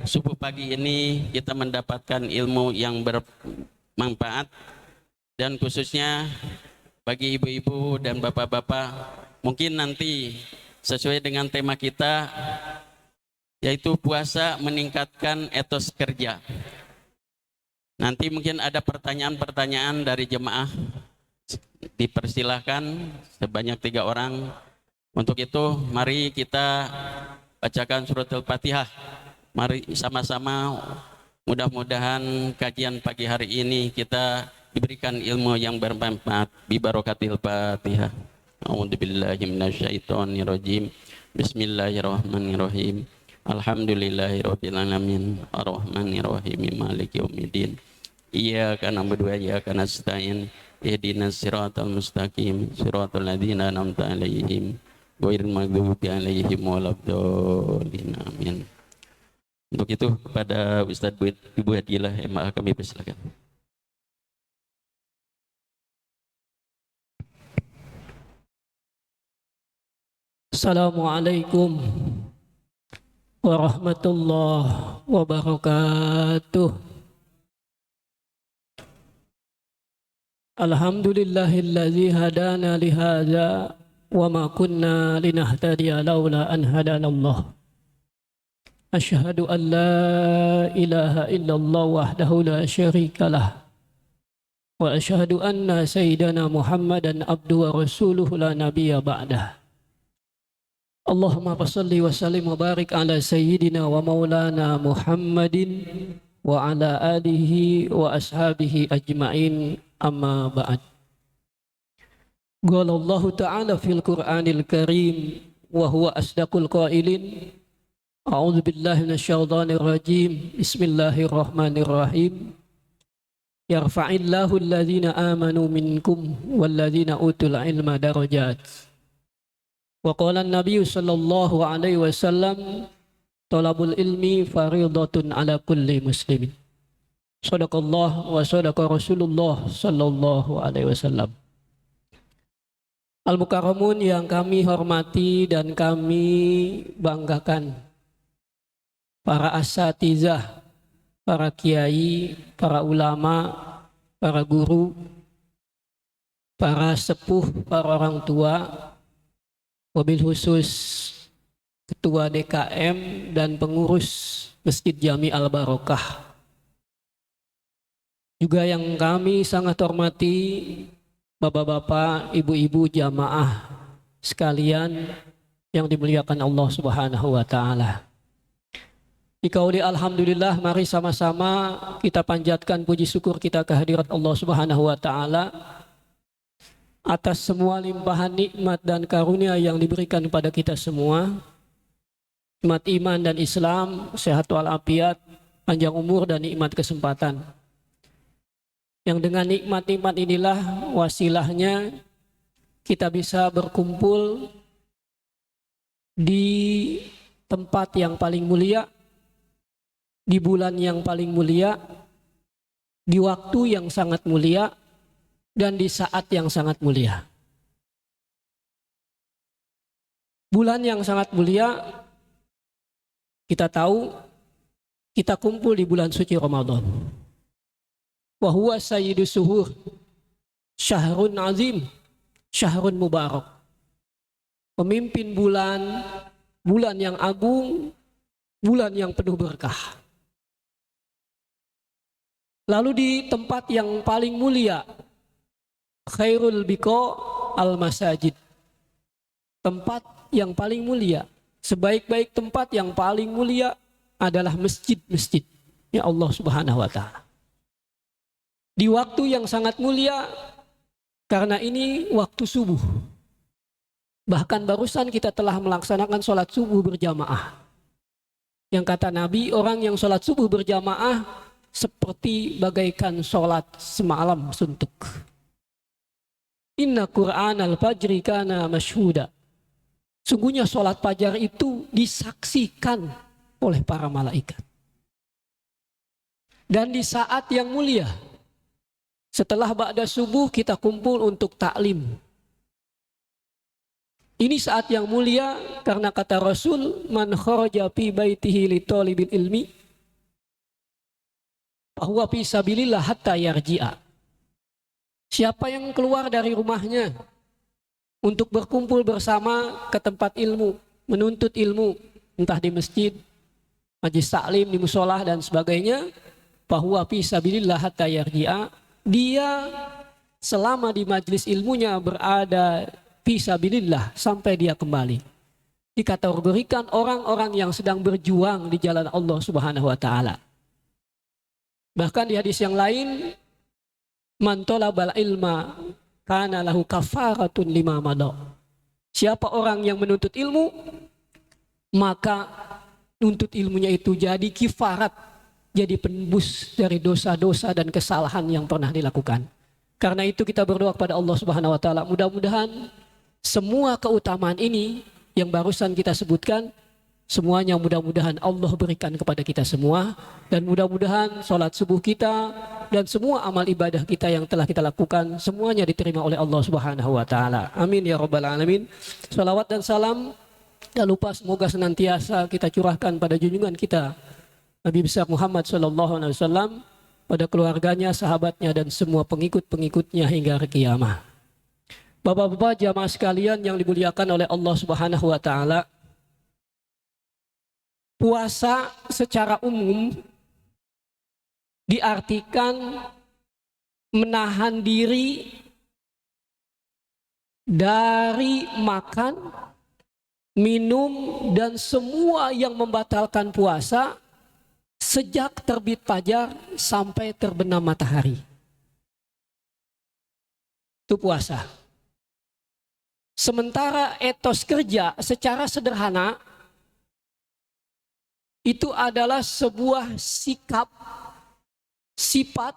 Subuh pagi ini kita mendapatkan ilmu yang bermanfaat, dan khususnya bagi ibu-ibu dan bapak-bapak, mungkin nanti sesuai dengan tema kita, yaitu puasa meningkatkan etos kerja. Nanti mungkin ada pertanyaan-pertanyaan dari jemaah, dipersilahkan sebanyak 3 orang. Untuk itu mari kita bacakan surat Al-Fatihah. Mari sama-sama, mudah-mudahan kajian pagi hari ini kita diberikan ilmu yang bermanfaat bi barakatil Fatihah. A'udzubillahi minasyaitonirrajim. Bismillahirrahmanirrahim. Alhamdulillahirabbil alamin. Arrahmanirrahim. Maliki yaumiddin. Iyyaka na'budu wa iyyaka nasta'in. Ihdinas siratal mustaqim. Siratal ladzina an'amta 'alaihim ghairil maghdubi 'alaihim waladdallin. Amin. Untuk itu kepada Ustadz Ibu Hadilah yang kami persilakan. Assalamualaikum warahmatullahi wabarakatuh. Alhamdulillahilladzi hadana lihadza wa ma kunna linahtadiya laula an hadanallah. Asyhadu an la ilaha illallah wahdahu la syarika lah. Wa asyhadu anna sayyidana Muhammadan abduhu wa rasuluhu la nabiyya ba'dah. Allahumma salli wa sallim wa barik ala sayyidina wa maulana Muhammadin wa ala alihi wa ashabihi ajma'in, amma ba'd. Qala Allah ta'ala fil Qur'anil Karim wa huwa asdaqul qailin. A'udzu billahi minasyaitonir rajim. Bismillahirrahmanirrahim. Yarfa'illahu alladhina amanu minkum walladhina utul ilma darajat. Wa qala an-nabiy sallallahu alaihi wasallam, talabul ilmi fariidatun ala kulli muslimin. Shadaqallah wa shadaqa Rasulullah sallallahu alaihi wasallam. Al-Mukarramun yang kami hormati dan kami banggakan, para asatizah, para kiai, para ulama, para guru, para sepuh, para orang tua, wabil khusus Ketua DKM dan pengurus Masjid Jami Al-Barokah. Juga yang kami sangat hormati, bapak-bapak, ibu-ibu jamaah sekalian yang dimuliakan Allah Subhanahu wa Ta'ala. Dikauli alhamdulillah, mari sama-sama kita panjatkan puji syukur kita kehadirat Allah Subhanahu wa Ta'ala atas semua limpahan nikmat dan karunia yang diberikan kepada kita semua. Nikmat iman dan Islam, sehat walafiat, panjang umur dan nikmat kesempatan. Yang dengan nikmat-nikmat inilah wasilahnya kita bisa berkumpul di tempat yang paling mulia, di bulan yang paling mulia, di waktu yang sangat mulia, dan di saat yang sangat mulia. Bulan yang sangat mulia, kita tahu kita kumpul di bulan suci Ramadan. Wa huwa sayyidus suhur, syahrun azim, syahrun mubarak. Pemimpin bulan, bulan yang agung, bulan yang penuh berkah. Lalu di tempat yang paling mulia, khairul biqa al masajid, tempat yang paling mulia, sebaik-baik tempat yang paling mulia adalah masjid-masjid ya Allah Subhanahu wa Ta'ala. Di waktu yang sangat mulia, karena ini waktu subuh. Bahkan barusan kita telah melaksanakan sholat subuh berjamaah. Yang kata Nabi, orang yang sholat subuh berjamaah seperti bagaikan sholat semalam suntuk. Inna Qur'an al-fajri kana masyhuda. Sungguhnya sholat fajar itu disaksikan oleh para malaikat. Dan di saat yang mulia, setelah ba'da subuh kita kumpul untuk taklim. Ini saat yang mulia karena kata Rasul, man kharaja fi baitihi li talibil ilmi fahuwa fi sabilillah hatta yarji'a. Siapa yang keluar dari rumahnya untuk berkumpul bersama ke tempat ilmu, menuntut ilmu, entah di masjid, majlis taklim, di musola dan sebagainya, fahuwa fi sabilillah hatta yarji'a, dia selama di majlis ilmunya berada fisabilillah sampai dia kembali. Dikategorikan orang-orang yang sedang berjuang di jalan Allah Subhanahu wa taala. Bahkan di hadis yang lain, man talabal ilma kana lahu kafaratun lima madha. Siapa orang yang menuntut ilmu, maka nuntut ilmunya itu jadi kifarat, jadi penembus dari dosa-dosa dan kesalahan yang pernah dilakukan. Karena itu kita berdoa kepada Allah Subhanahu wa taala, mudah-mudahan semua keutamaan ini yang barusan kita sebutkan, semuanya mudah-mudahan Allah berikan kepada kita semua. Dan mudah-mudahan sholat subuh kita dan semua amal ibadah kita yang telah kita lakukan, semuanya diterima oleh Allah Subhanahu wa ta'ala. Amin ya rabbal alamin. Salawat dan salam, tak lupa semoga senantiasa kita curahkan pada junjungan kita Nabi besar Muhammad SAW, pada keluarganya, sahabatnya, dan semua pengikut-pengikutnya hingga hari kiamat. Bapak-bapak jamaah sekalian yang dimuliakan oleh Allah Subhanahu wa taala, puasa secara umum diartikan menahan diri dari makan, minum, dan semua yang membatalkan puasa sejak terbit fajar sampai terbenam matahari. Itu puasa. Sementara etos kerja secara sederhana itu adalah sebuah sikap, sifat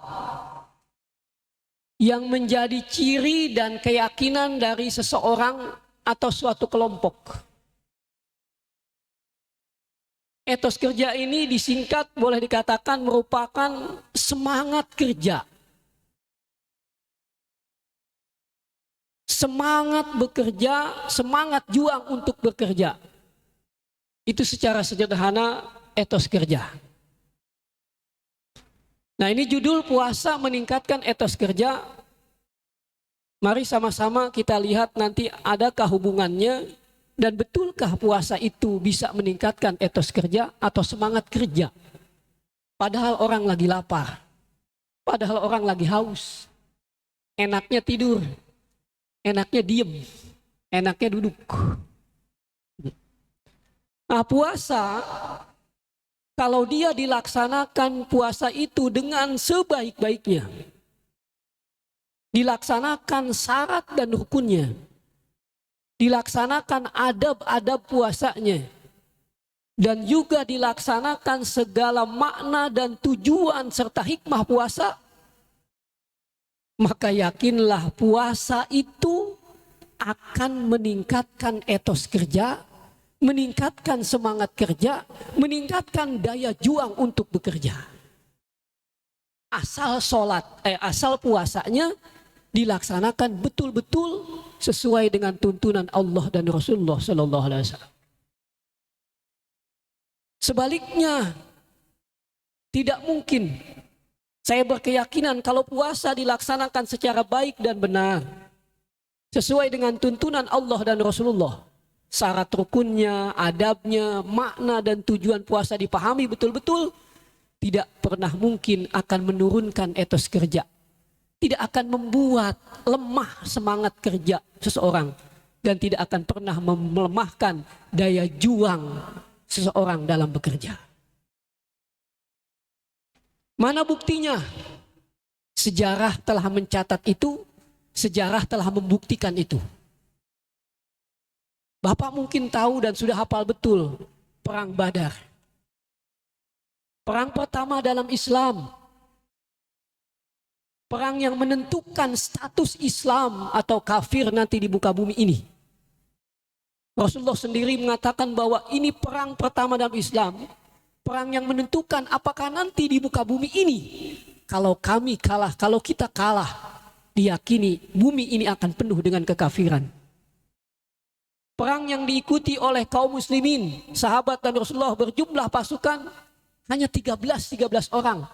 yang menjadi ciri dan keyakinan dari seseorang atau suatu kelompok. Etos kerja ini disingkat boleh dikatakan merupakan semangat kerja. Semangat bekerja, semangat juang untuk bekerja. Itu secara sederhana etos kerja. Nah, ini judul puasa meningkatkan etos kerja. Mari sama-sama kita lihat nanti adakah hubungannya dan betulkah puasa itu bisa meningkatkan etos kerja atau semangat kerja. Padahal orang lagi lapar, padahal orang lagi haus, enaknya tidur, enaknya diem, enaknya duduk. Nah, puasa kalau dia dilaksanakan, puasa itu dengan sebaik-baiknya, dilaksanakan syarat dan rukunnya, dilaksanakan adab-adab puasanya, dan juga dilaksanakan segala makna dan tujuan serta hikmah puasa, maka yakinlah puasa itu akan meningkatkan etos kerja, meningkatkan semangat kerja, meningkatkan daya juang untuk bekerja. Asal puasanya dilaksanakan betul-betul sesuai dengan tuntunan Allah dan Rasulullah Sallallahu Alaihi Wasallam. Sebaliknya, tidak mungkin. Saya berkeyakinan kalau puasa dilaksanakan secara baik dan benar, sesuai dengan tuntunan Allah dan Rasulullah, syarat rukunnya, adabnya, makna dan tujuan puasa dipahami betul-betul, tidak pernah mungkin akan menurunkan etos kerja. Tidak akan membuat lemah semangat kerja seseorang, dan tidak akan pernah melemahkan daya juang seseorang dalam bekerja. Mana buktinya? Sejarah telah mencatat itu, sejarah telah membuktikan itu. Bapak mungkin tahu dan sudah hafal betul Perang Badar. Perang pertama dalam Islam. Perang yang menentukan status Islam atau kafir nanti di muka bumi ini. Rasulullah sendiri mengatakan bahwa ini perang pertama dalam Islam. Perang yang menentukan apakah nanti di muka bumi ini, kalau kami kalah, kalau kita kalah, diyakini bumi ini akan penuh dengan kekafiran. Perang yang diikuti oleh kaum muslimin, sahabat dan Rasulullah berjumlah pasukan hanya 13 orang.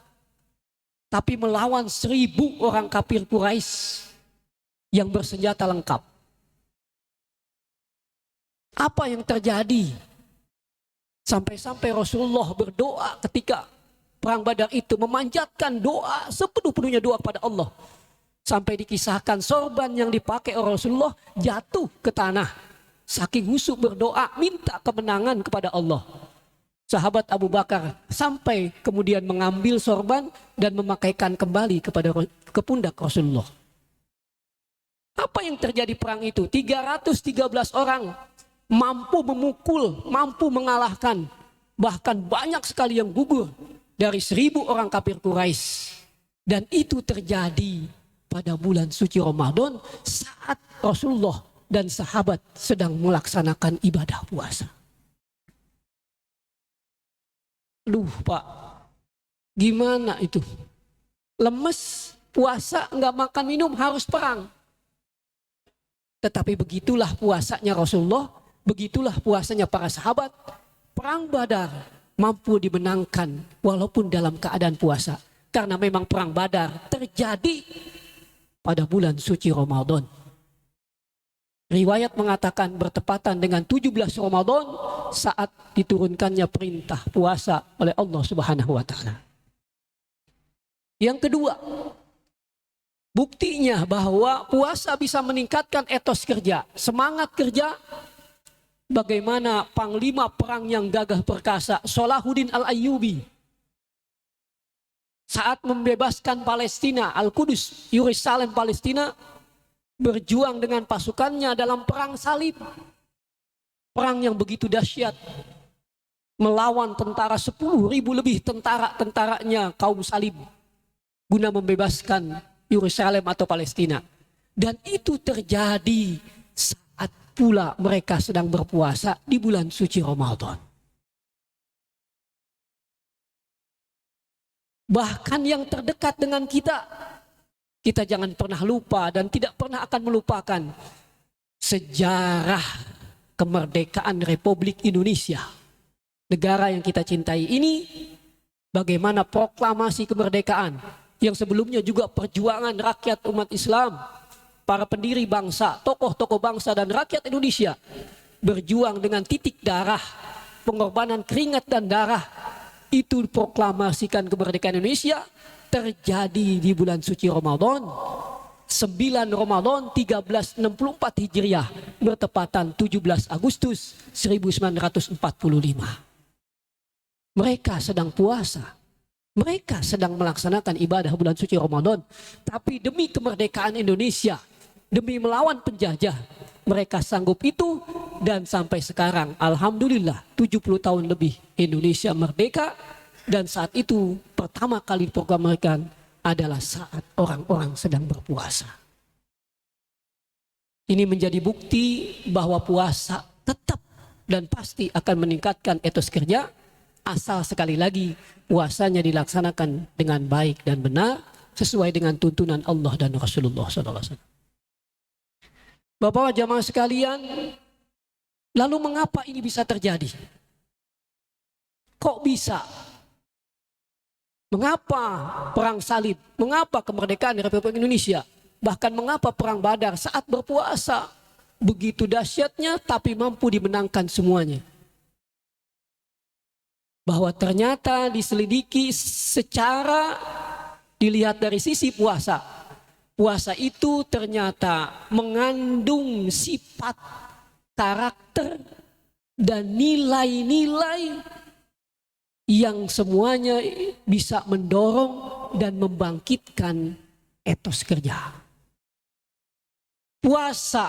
Tapi melawan 1.000 orang kafir Quraisy yang bersenjata lengkap. Apa yang terjadi? Sampai-sampai Rasulullah berdoa ketika perang Badar itu, memanjatkan doa, sepenuh-penuhnya doa kepada Allah. Sampai dikisahkan sorban yang dipakai oleh Rasulullah jatuh ke tanah. Saking husuk berdoa, minta kemenangan kepada Allah. Sahabat Abu Bakar sampai kemudian mengambil sorban dan memakaikan kembali ke pundak Rasulullah. Apa yang terjadi perang itu? 313 orang mampu memukul, mampu mengalahkan. Bahkan banyak sekali yang gugur dari 1.000 orang kafir Quraisy. Dan itu terjadi pada bulan suci Ramadan saat Rasulullah dan sahabat sedang melaksanakan ibadah puasa. Duh Pak, gimana itu? Lemes, puasa, nggak makan minum, harus perang. Tetapi begitulah puasanya Rasulullah, begitulah puasanya para sahabat. Perang Badar mampu dimenangkan walaupun dalam keadaan puasa. Karena memang perang Badar terjadi pada bulan suci Ramadan. Riwayat mengatakan bertepatan dengan 17 Ramadan saat diturunkannya perintah puasa oleh Allah Subhanahu wa taala. Yang kedua, buktinya bahwa puasa bisa meningkatkan etos kerja, semangat kerja. Bagaimana panglima perang yang gagah perkasa Salahuddin Al-Ayyubi saat membebaskan Palestina, Al-Qudus, Yerusalem Palestina, berjuang dengan pasukannya dalam perang salib. Perang yang begitu dahsyat. Melawan tentara 10.000 lebih tentara-tentaranya kaum salib. Guna membebaskan Yerusalem atau Palestina. Dan itu terjadi saat pula mereka sedang berpuasa di bulan suci Ramadan. Bahkan yang terdekat dengan kita jangan pernah lupa dan tidak pernah akan melupakan sejarah kemerdekaan Republik Indonesia. Negara yang kita cintai ini, bagaimana proklamasi kemerdekaan yang sebelumnya juga perjuangan rakyat umat Islam, para pendiri bangsa, tokoh-tokoh bangsa dan rakyat Indonesia berjuang dengan titik darah, pengorbanan keringat dan darah. Itu proklamasikan kemerdekaan Indonesia terjadi di bulan suci Ramadan 9 Ramadan 1364 Hijriah bertepatan 17 Agustus 1945. Mereka sedang puasa, mereka sedang melaksanakan ibadah bulan suci Ramadan, tapi demi kemerdekaan Indonesia, demi melawan penjajah, mereka sanggup itu. Dan sampai sekarang alhamdulillah 70 tahun lebih Indonesia merdeka. Dan saat itu pertama kali diproklamasikan adalah saat orang-orang sedang berpuasa. Ini menjadi bukti bahwa puasa tetap dan pasti akan meningkatkan etos kerja, asal sekali lagi puasanya dilaksanakan dengan baik dan benar sesuai dengan tuntunan Allah dan Rasulullah SAW. Bapak jamaah sekalian, lalu mengapa ini bisa terjadi? Kok bisa? Mengapa perang salib? Mengapa kemerdekaan Republik Indonesia? Bahkan mengapa perang Badar saat berpuasa? Begitu dahsyatnya tapi mampu dimenangkan semuanya. Bahwa ternyata diselidiki secara dilihat dari sisi puasa. Puasa itu ternyata mengandung sifat, karakter, dan nilai-nilai yang semuanya bisa mendorong dan membangkitkan etos kerja. Puasa,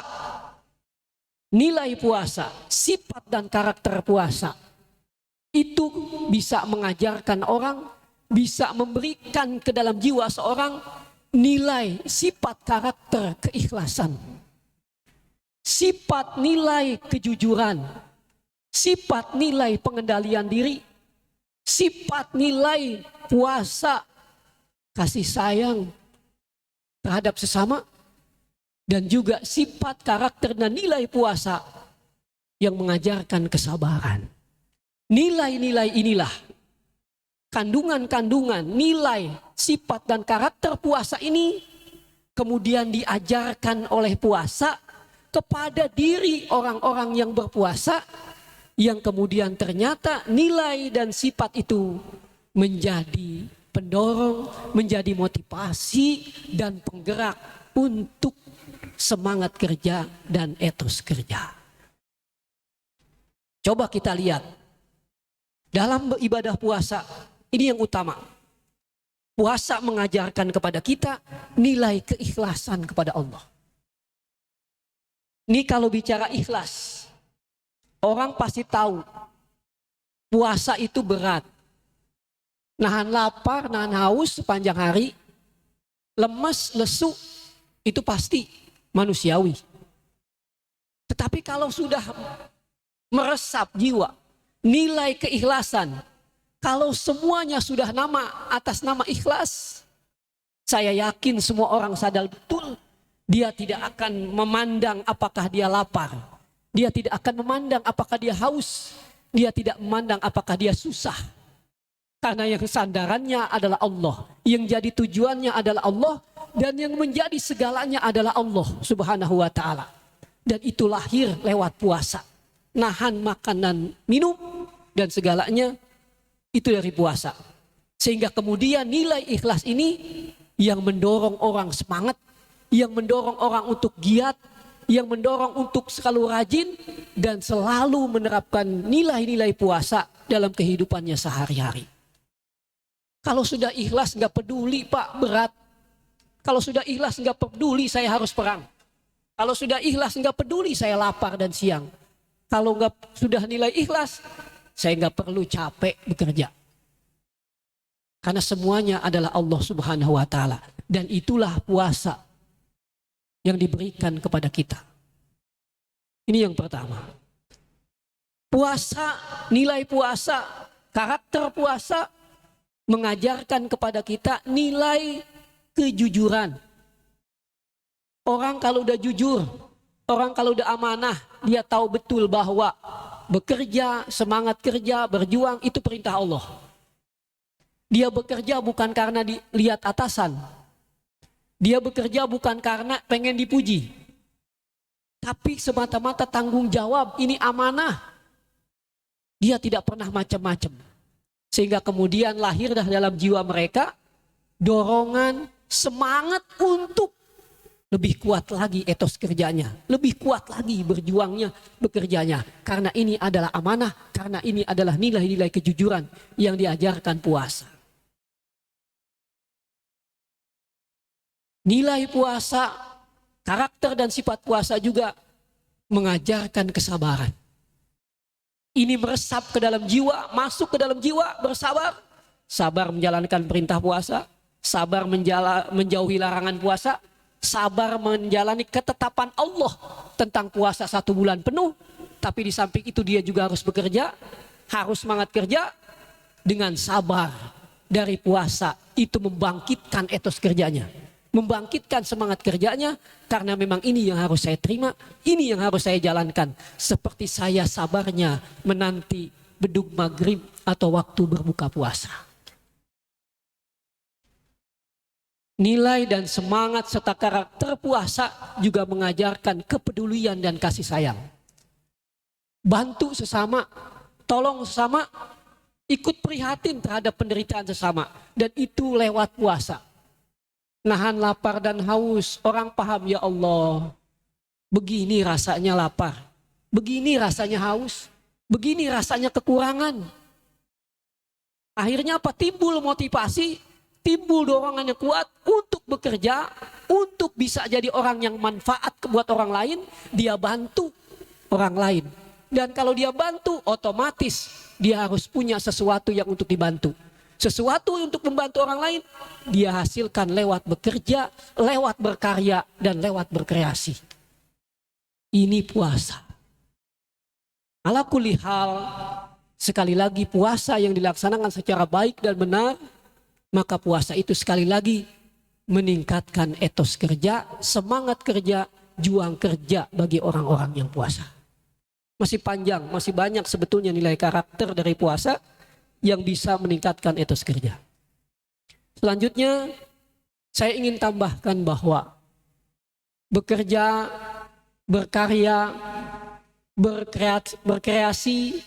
nilai puasa, sifat dan karakter puasa itu bisa mengajarkan orang, bisa memberikan ke dalam jiwa seorang nilai, sifat, karakter, keikhlasan, sifat, nilai kejujuran, sifat, nilai pengendalian diri, sifat, nilai puasa, kasih sayang terhadap sesama, dan juga sifat, karakter, dan nilai puasa yang mengajarkan kesabaran. Nilai-nilai inilah, kandungan-kandungan, nilai, sifat dan karakter puasa ini kemudian diajarkan oleh puasa kepada diri orang-orang yang berpuasa, yang kemudian ternyata nilai dan sifat itu menjadi pendorong, menjadi motivasi dan penggerak untuk semangat kerja dan etos kerja. Coba kita lihat dalam beribadah puasa, ini yang utama. Puasa mengajarkan kepada kita nilai keikhlasan kepada Allah. Ini kalau bicara ikhlas, orang pasti tahu puasa itu berat. Nahan lapar, nahan haus sepanjang hari, lemes, lesu, itu pasti manusiawi. Tetapi kalau sudah meresap jiwa, nilai keikhlasan, kalau semuanya sudah atas nama ikhlas, saya yakin semua orang sadar betul, dia tidak akan memandang apakah dia lapar, dia tidak akan memandang apakah dia haus, dia tidak memandang apakah dia susah. Karena yang sandarannya adalah Allah, yang jadi tujuannya adalah Allah, dan yang menjadi segalanya adalah Allah Subhanahu wa ta'ala. Dan itu lahir lewat puasa. Nahan makanan, minum, dan segalanya itu dari puasa. Sehingga kemudian nilai ikhlas ini yang mendorong orang semangat, yang mendorong orang untuk giat, yang mendorong untuk selalu rajin dan selalu menerapkan nilai-nilai puasa dalam kehidupannya sehari-hari. Kalau sudah ikhlas nggak peduli Pak, berat. Kalau sudah ikhlas nggak peduli saya harus perang. Kalau sudah ikhlas nggak peduli saya lapar dan siang. Kalau sudah nilai ikhlas, saya nggak perlu capek bekerja. Karena semuanya adalah Allah Subhanahu wa ta'ala. Dan itulah puasa yang diberikan kepada kita. Ini yang pertama. Puasa, nilai puasa, karakter puasa mengajarkan kepada kita nilai kejujuran. Orang kalau udah jujur, orang kalau udah amanah, dia tahu betul bahwa bekerja, semangat kerja, berjuang itu perintah Allah. Dia bekerja bukan karena dilihat atasan. Dia bekerja bukan karena pengen dipuji. Tapi semata-mata tanggung jawab, ini amanah. Dia tidak pernah macam-macam. Sehingga kemudian lahir dalam jiwa mereka dorongan, semangat untuk lebih kuat lagi etos kerjanya, lebih kuat lagi berjuangnya, bekerjanya. Karena ini adalah amanah, karena ini adalah nilai-nilai kejujuran yang diajarkan puasa. Nilai puasa, karakter dan sifat puasa juga mengajarkan kesabaran. Ini meresap ke dalam jiwa, masuk ke dalam jiwa, bersabar. Sabar menjalankan perintah puasa, sabar menjauhi larangan puasa, sabar menjalani ketetapan Allah tentang puasa 1 bulan penuh. Tapi di samping itu dia juga harus bekerja, harus semangat kerja. Dengan sabar dari puasa itu membangkitkan etos kerjanya, membangkitkan semangat kerjanya. Karena memang ini yang harus saya terima, ini yang harus saya jalankan. Seperti saya sabarnya menanti bedug maghrib atau waktu berbuka puasa. Nilai dan semangat serta karakter puasa juga mengajarkan kepedulian dan kasih sayang. Bantu sesama, tolong sesama, ikut prihatin terhadap penderitaan sesama. Dan itu lewat puasa. Nahan lapar dan haus, orang paham, ya Allah, begini rasanya lapar, begini rasanya haus, begini rasanya kekurangan. Akhirnya apa? Timbul motivasi, timbul dorongan yang kuat untuk bekerja, untuk bisa jadi orang yang manfaat buat orang lain. Dia bantu orang lain. Dan kalau dia bantu, otomatis dia harus punya sesuatu yang untuk dibantu. Sesuatu untuk membantu orang lain, dia hasilkan lewat bekerja, lewat berkarya, dan lewat berkreasi. Ini puasa. Ala kulli hal, sekali lagi puasa yang dilaksanakan secara baik dan benar, maka puasa itu sekali lagi meningkatkan etos kerja, semangat kerja, juang kerja bagi orang-orang yang puasa. Masih panjang, masih banyak sebetulnya nilai karakter dari puasa yang bisa meningkatkan etos kerja. Selanjutnya, saya ingin tambahkan bahwa bekerja, berkarya, berkreasi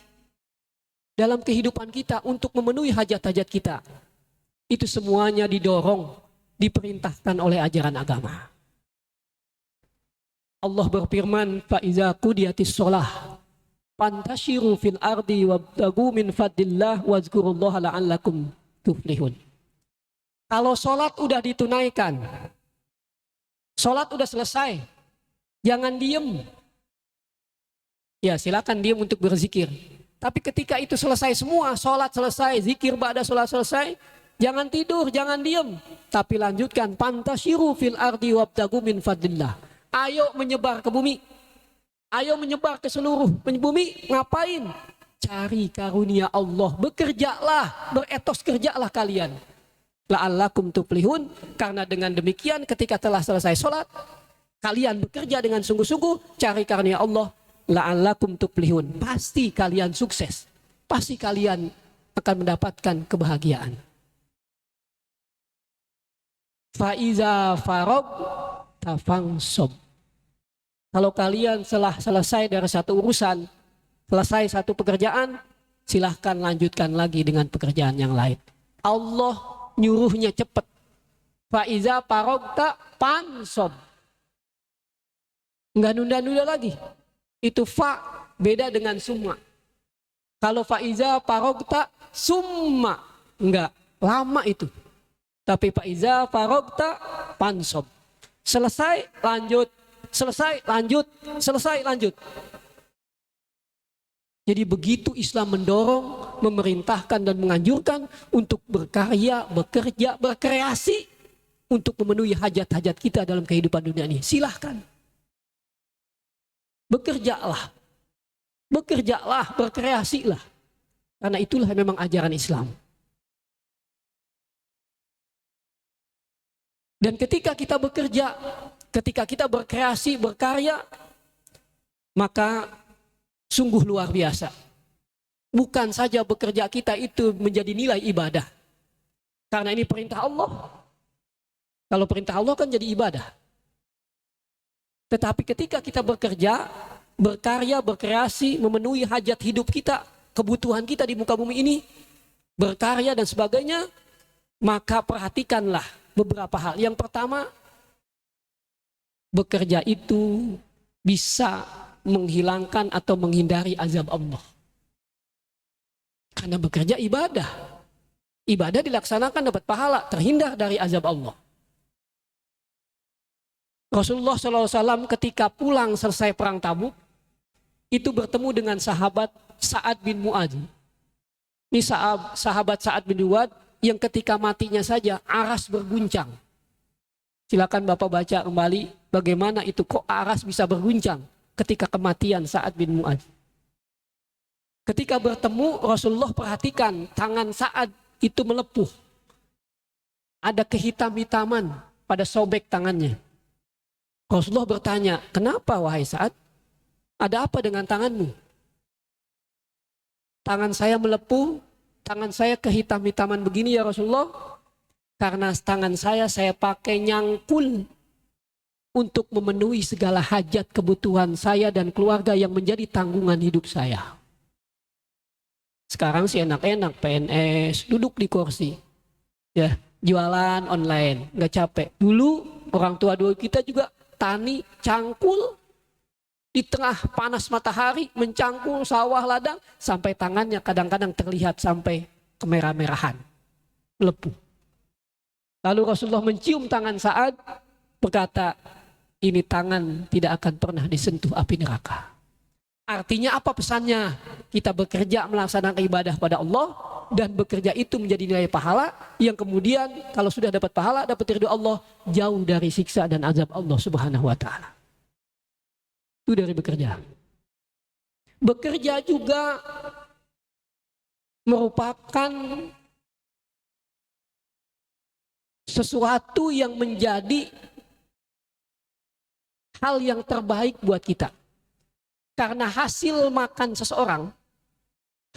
dalam kehidupan kita untuk memenuhi hajat-hajat kita, itu semuanya didorong, diperintahkan oleh ajaran agama. Allah berfirman, "Fa'iza qudiyatis shalah fantashiru fil ardi wabtagu min fadlillah wazkurullaha la'allakum tuflihun." Kalau sholat udah ditunaikan, sholat udah selesai, jangan diem. Ya silakan diem untuk berzikir. Tapi ketika itu selesai semua, sholat selesai, zikir ba'da sholat selesai, jangan tidur, jangan diem. Tapi lanjutkan, fantashiru fil ardi wabtagu min fadlillah. Ayo menyebar ke bumi. Ayo menyebar ke seluruh bumi. Ngapain? Cari karunia Allah. Bekerjalah, beretos kerjalah kalian. La'allakum tuflihun. Karena dengan demikian ketika telah selesai sholat, kalian bekerja dengan sungguh-sungguh, cari karunia Allah. La'allakum tuflihun. Pasti kalian sukses. Pasti kalian akan mendapatkan kebahagiaan. Fa'iza farog tafangsob. Kalau kalian telah selesai dari satu urusan, selesai satu pekerjaan, silahkan lanjutkan lagi dengan pekerjaan yang lain. Allah nyuruhnya cepat. Fa'iza farogta pansob. Enggak nunda-nunda lagi. Itu fa beda dengan summa. Kalau fa'iza farogta summa. Enggak, lama itu. Tapi fa'iza farogta pansob. Selesai, lanjut. Selesai, lanjut. Selesai, lanjut. Jadi begitu Islam mendorong, memerintahkan dan menganjurkan untuk berkarya, bekerja, berkreasi untuk memenuhi hajat-hajat kita dalam kehidupan dunia ini. Silahkan. Bekerjalah. Bekerjalah, berkreasilah. Karena itulah memang ajaran Islam. Dan ketika kita bekerja, ketika kita berkreasi, berkarya, maka sungguh luar biasa. Bukan saja bekerja kita itu menjadi nilai ibadah. Karena ini perintah Allah. Kalau perintah Allah kan jadi ibadah. Tetapi ketika kita bekerja, berkarya, berkreasi, memenuhi hajat hidup kita, kebutuhan kita di muka bumi ini, berkarya dan sebagainya, maka perhatikanlah beberapa hal. Yang pertama, bekerja itu bisa menghilangkan atau menghindari azab Allah. Karena bekerja ibadah. Ibadah dilaksanakan dapat pahala, terhindar dari azab Allah. Rasulullah SAW ketika pulang selesai perang Tabuk, itu bertemu dengan sahabat Sa'ad bin Mu'adz. Ini sahabat Sa'ad bin Mu'adz yang ketika matinya saja aras berguncang. Silakan Bapak baca kembali bagaimana itu kok aras bisa berguncang ketika kematian Sa'ad bin Mu'adz. Ketika bertemu, Rasulullah perhatikan tangan Sa'ad itu melepuh. Ada kehitam-hitaman pada sobek tangannya. Rasulullah bertanya, "Kenapa wahai Sa'ad? Ada apa dengan tanganmu?" "Tangan saya melepuh, tangan saya kehitam-hitaman begini ya Rasulullah. Karena tangan saya pakai nyangkul untuk memenuhi segala hajat kebutuhan saya dan keluarga yang menjadi tanggungan hidup saya. Sekarang sih enak-enak PNS, duduk di kursi. Ya, jualan online, nggak capek. Dulu orang tua dulu kita juga tani, cangkul di tengah panas matahari, mencangkul sawah ladang sampai tangannya kadang-kadang terlihat sampai kemerah-merahan, melepuh. Lalu Rasulullah mencium tangan Sa'ad, berkata, "Ini tangan tidak akan pernah disentuh api neraka." Artinya apa pesannya? Kita bekerja melaksanakan ibadah pada Allah dan bekerja itu menjadi nilai pahala yang kemudian kalau sudah dapat pahala, dapat ridho Allah, jauh dari siksa dan azab Allah Subhanahu wa taala. Itu dari bekerja. Bekerja juga merupakan sesuatu yang menjadi hal yang terbaik buat kita. Karena hasil makan seseorang,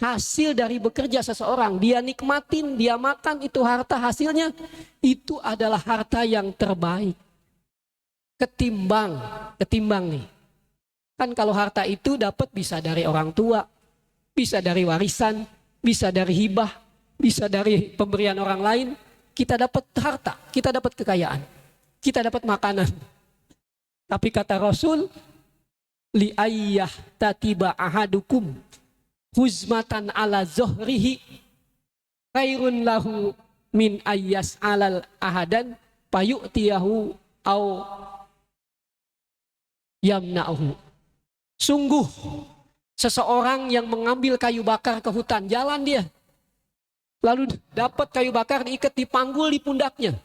hasil dari bekerja seseorang, dia nikmatin, dia makan, itu harta hasilnya, itu adalah harta yang terbaik. Ketimbang nih. Kan kalau harta itu dapat bisa dari orang tua, bisa dari warisan, bisa dari hibah, bisa dari pemberian orang lain. Kita dapat harta, kita dapat kekayaan, kita dapat makanan. Tapi kata Rasul, li ayyah tatiba ahadukum huzmatan ala zohrihi khairun lahu min ayyas alal ahadan payu'tiyahu au yamna'uhu. Sungguh seseorang yang mengambil kayu bakar ke hutan, jalan dia, lalu dapat kayu bakar diikat, dipanggul di pundaknya.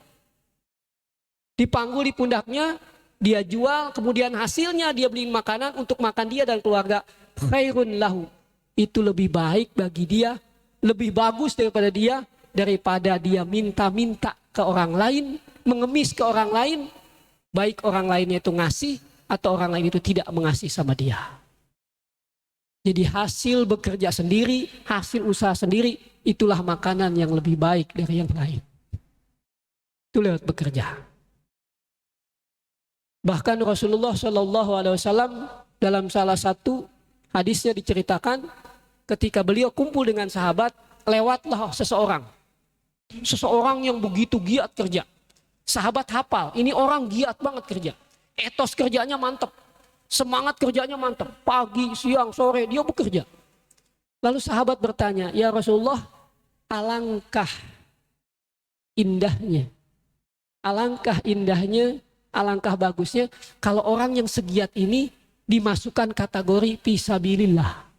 Dipanggul di pundaknya, dia jual, kemudian hasilnya dia beli makanan untuk makan dia dan keluarga. Khairun lahu. Itu lebih baik bagi dia, lebih bagus daripada dia minta-minta ke orang lain, mengemis ke orang lain, baik orang lainnya itu ngasih atau orang lain itu tidak mengasih sama dia. Jadi hasil bekerja sendiri, hasil usaha sendiri, itulah makanan yang lebih baik dari yang lain. Itu lewat bekerja. Bahkan Rasulullah SAW dalam salah satu hadisnya diceritakan, ketika beliau kumpul dengan sahabat, lewatlah seseorang. Seseorang yang begitu giat kerja. Sahabat hafal, ini orang giat banget kerja. Etos kerjanya mantap. Semangat kerjanya mantap. Pagi, siang, sore dia bekerja. Lalu sahabat bertanya, ya Rasulullah, alangkah indahnya, alangkah bagusnya kalau orang yang segiat ini dimasukkan kategori fisabilillah.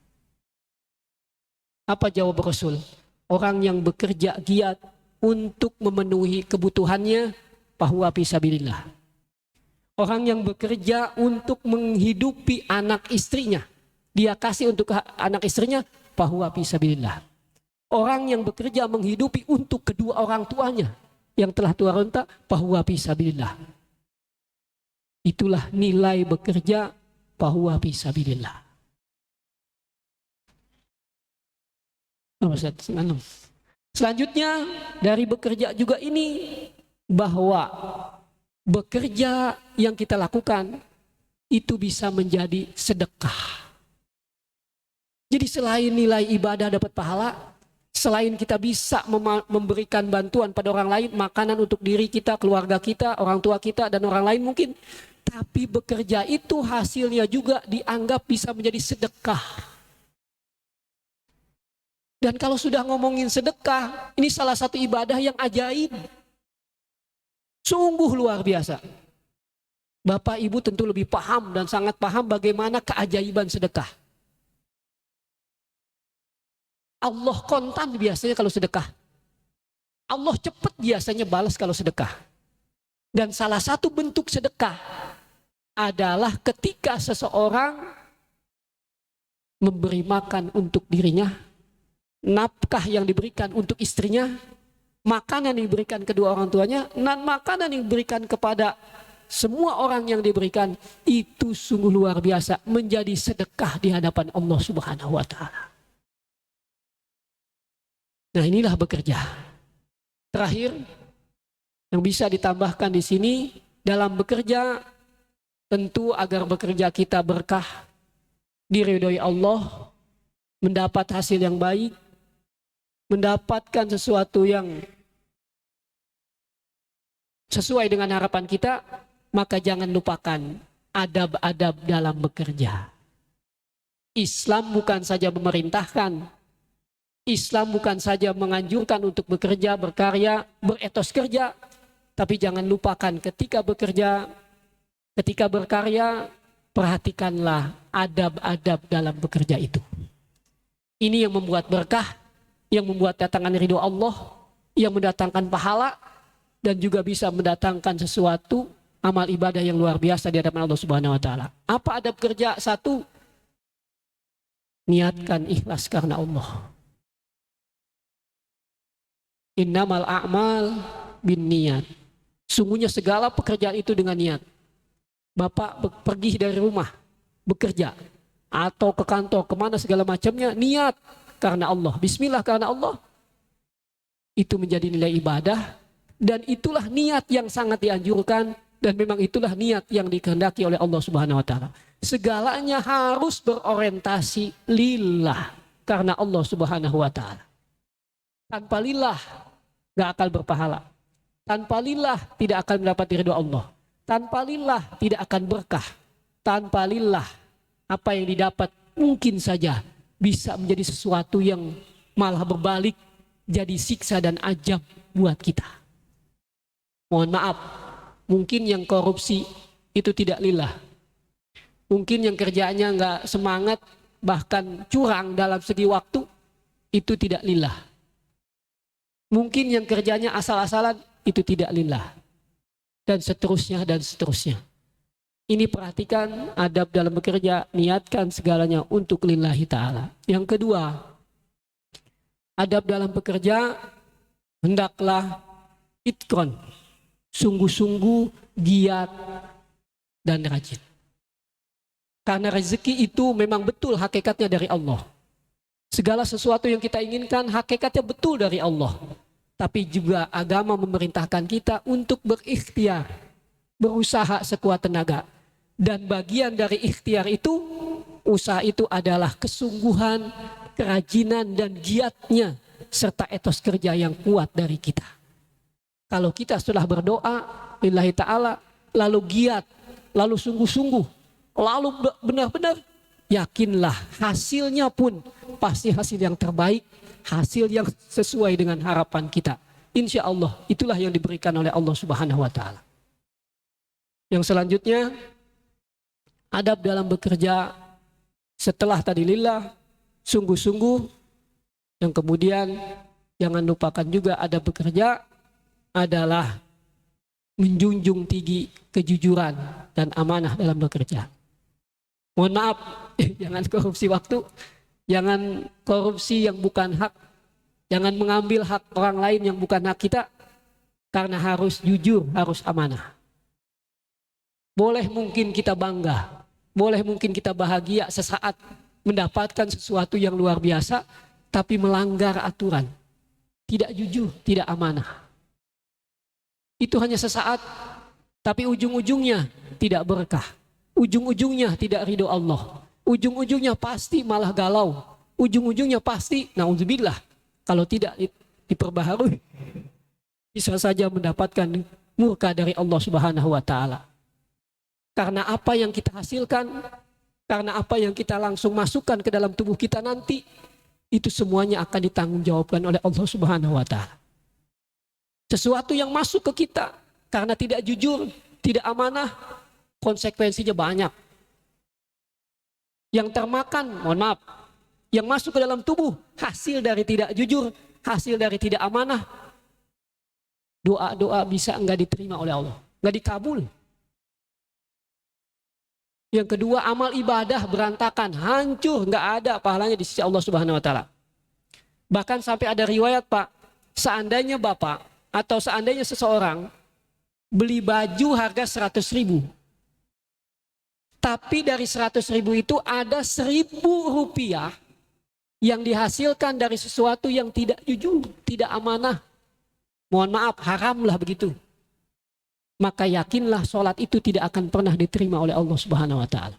Apa jawab Rasul? Orang yang bekerja giat untuk memenuhi kebutuhannya, bahwa fisabilillah. Orang yang bekerja untuk menghidupi anak istrinya, dia kasih untuk anak istrinya, bahwa fisabilillah. Orang yang bekerja menghidupi untuk kedua orang tuanya yang telah tua renta, bahwa fisabilillah. Itulah nilai bekerja, bahwa fisabilillah. Selanjutnya dari bekerja juga ini, bahwa bekerja yang kita lakukan itu bisa menjadi sedekah. Jadi selain nilai ibadah dapat pahala, selain kita bisa memberikan bantuan pada orang lain, makanan untuk diri kita, keluarga kita, orang tua kita, dan orang lain mungkin, tapi bekerja itu hasilnya juga dianggap bisa menjadi sedekah. Dan kalau sudah ngomongin sedekah, ini salah satu ibadah yang ajaib. Sungguh luar biasa. Bapak Ibu tentu lebih paham dan sangat paham bagaimana keajaiban sedekah. Allah kontan biasanya kalau sedekah. Allah cepat biasanya balas kalau sedekah. Dan salah satu bentuk sedekah adalah ketika seseorang memberi makan untuk dirinya, nafkah yang diberikan untuk istrinya, makanan yang diberikan kedua orang tuanya, dan makanan yang diberikan kepada semua orang yang diberikan, itu sungguh luar biasa, menjadi sedekah di hadapan Allah Subhanahu wa Ta'ala. Nah, inilah bekerja. Terakhir yang bisa ditambahkan di sini, dalam bekerja tentu agar bekerja kita berkah, diridhoi Allah, mendapat hasil yang baik, mendapatkan sesuatu yang sesuai dengan harapan kita, maka jangan lupakan adab-adab dalam bekerja. Islam bukan saja memerintahkan, Islam bukan saja menganjurkan untuk bekerja, berkarya, beretos kerja, tapi jangan lupakan ketika bekerja, ketika berkarya, perhatikanlah adab-adab dalam bekerja itu. Ini yang membuat berkah, yang membuat datangkan ridho Allah, yang mendatangkan pahala, dan juga bisa mendatangkan sesuatu amal ibadah yang luar biasa di hadapan Allah Subhanahu wa Ta'ala. Apa adab kerja? Satu, niatkan ikhlas karena Allah. Innamal a'mal bin niat. Sungguhnya segala pekerjaan itu dengan niat. Bapak pergi dari rumah, bekerja. atau ke kantor, kemana segala macamnya, niat karena Allah, bismillah karena Allah, itu menjadi nilai ibadah. Dan itulah niat yang sangat dianjurkan, dan memang itulah niat yang dikehendaki oleh Allah Subhanahu wa taala. Segalanya harus berorientasi lillah, karena Allah Subhanahu wa taala. Tanpa lillah gak akan berpahala. Tanpa lillah tidak akan mendapat ridho Allah. Tanpa lillah tidak akan berkah. Tanpa lillah apa yang didapat mungkin saja bisa menjadi sesuatu yang malah berbalik jadi siksa dan azab buat kita. Mohon maaf, mungkin yang korupsi itu tidak lillah. Mungkin yang kerjanya nggak semangat, bahkan curang dalam segi waktu, itu tidak lillah. Mungkin yang kerjanya asal-asalan, itu tidak lillah. Dan seterusnya, dan seterusnya. Ini perhatikan adab dalam bekerja, niatkan segalanya untuk lillahi ta'ala. Yang kedua, adab dalam bekerja, hendaklah itkon, sungguh-sungguh, giat, dan rajin. Karena rezeki itu memang betul hakikatnya dari Allah. Segala sesuatu yang kita inginkan hakikatnya betul dari Allah. Tapi juga agama memerintahkan kita untuk berikhtiar, berusaha sekuat tenaga. Dan bagian dari ikhtiar itu, usaha itu adalah kesungguhan, kerajinan, dan giatnya, serta etos kerja yang kuat dari kita. Kalau kita setelah berdoa lillahi ta'ala, lalu giat, lalu sungguh-sungguh, lalu benar-benar, yakinlah hasilnya pun pasti hasil yang terbaik, hasil yang sesuai dengan harapan kita. Insya Allah itulah yang diberikan oleh Allah Subhanahu wa ta'ala. Yang selanjutnya, adab dalam bekerja setelah tadi lillah, sungguh-sungguh, yang kemudian jangan lupakan juga adab bekerja adalah menjunjung tinggi kejujuran dan amanah dalam bekerja. Mohon maaf, jangan korupsi waktu, jangan korupsi yang bukan hak, jangan mengambil hak orang lain yang bukan hak kita, karena harus jujur, harus amanah. Boleh mungkin kita bangga, boleh mungkin kita bahagia sesaat mendapatkan sesuatu yang luar biasa, tapi melanggar aturan, tidak jujur, tidak amanah. Itu hanya sesaat, tapi ujung-ujungnya tidak berkah. Ujung-ujungnya tidak ridho Allah. Ujung-ujungnya pasti malah galau. Ujung-ujungnya pasti, na'udzubillah, kalau tidak diperbaharui, bisa saja mendapatkan murka dari Allah Subhanahu wa ta'ala. Karena apa yang kita hasilkan, karena apa yang kita langsung masukkan ke dalam tubuh kita nanti, itu semuanya akan ditanggungjawabkan oleh Allah Subhanahu wa ta'ala. Sesuatu yang masuk ke kita karena tidak jujur, tidak amanah, konsekuensinya banyak. Yang termakan, mohon maaf, yang masuk ke dalam tubuh, hasil dari tidak jujur, hasil dari tidak amanah, doa-doa bisa enggak diterima oleh Allah, enggak dikabul. Yang kedua, amal ibadah berantakan, hancur, enggak ada pahalanya di sisi Allah Subhanahu wa ta'ala. Bahkan sampai ada riwayat, Pak, seandainya Bapak atau seandainya seseorang beli baju harga 100.000, tapi dari 100.000 itu ada 1.000 rupiah yang dihasilkan dari sesuatu yang tidak jujur, tidak amanah. Mohon maaf, haramlah begitu. Maka yakinlah sholat itu tidak akan pernah diterima oleh Allah Subhanahu wa ta'ala.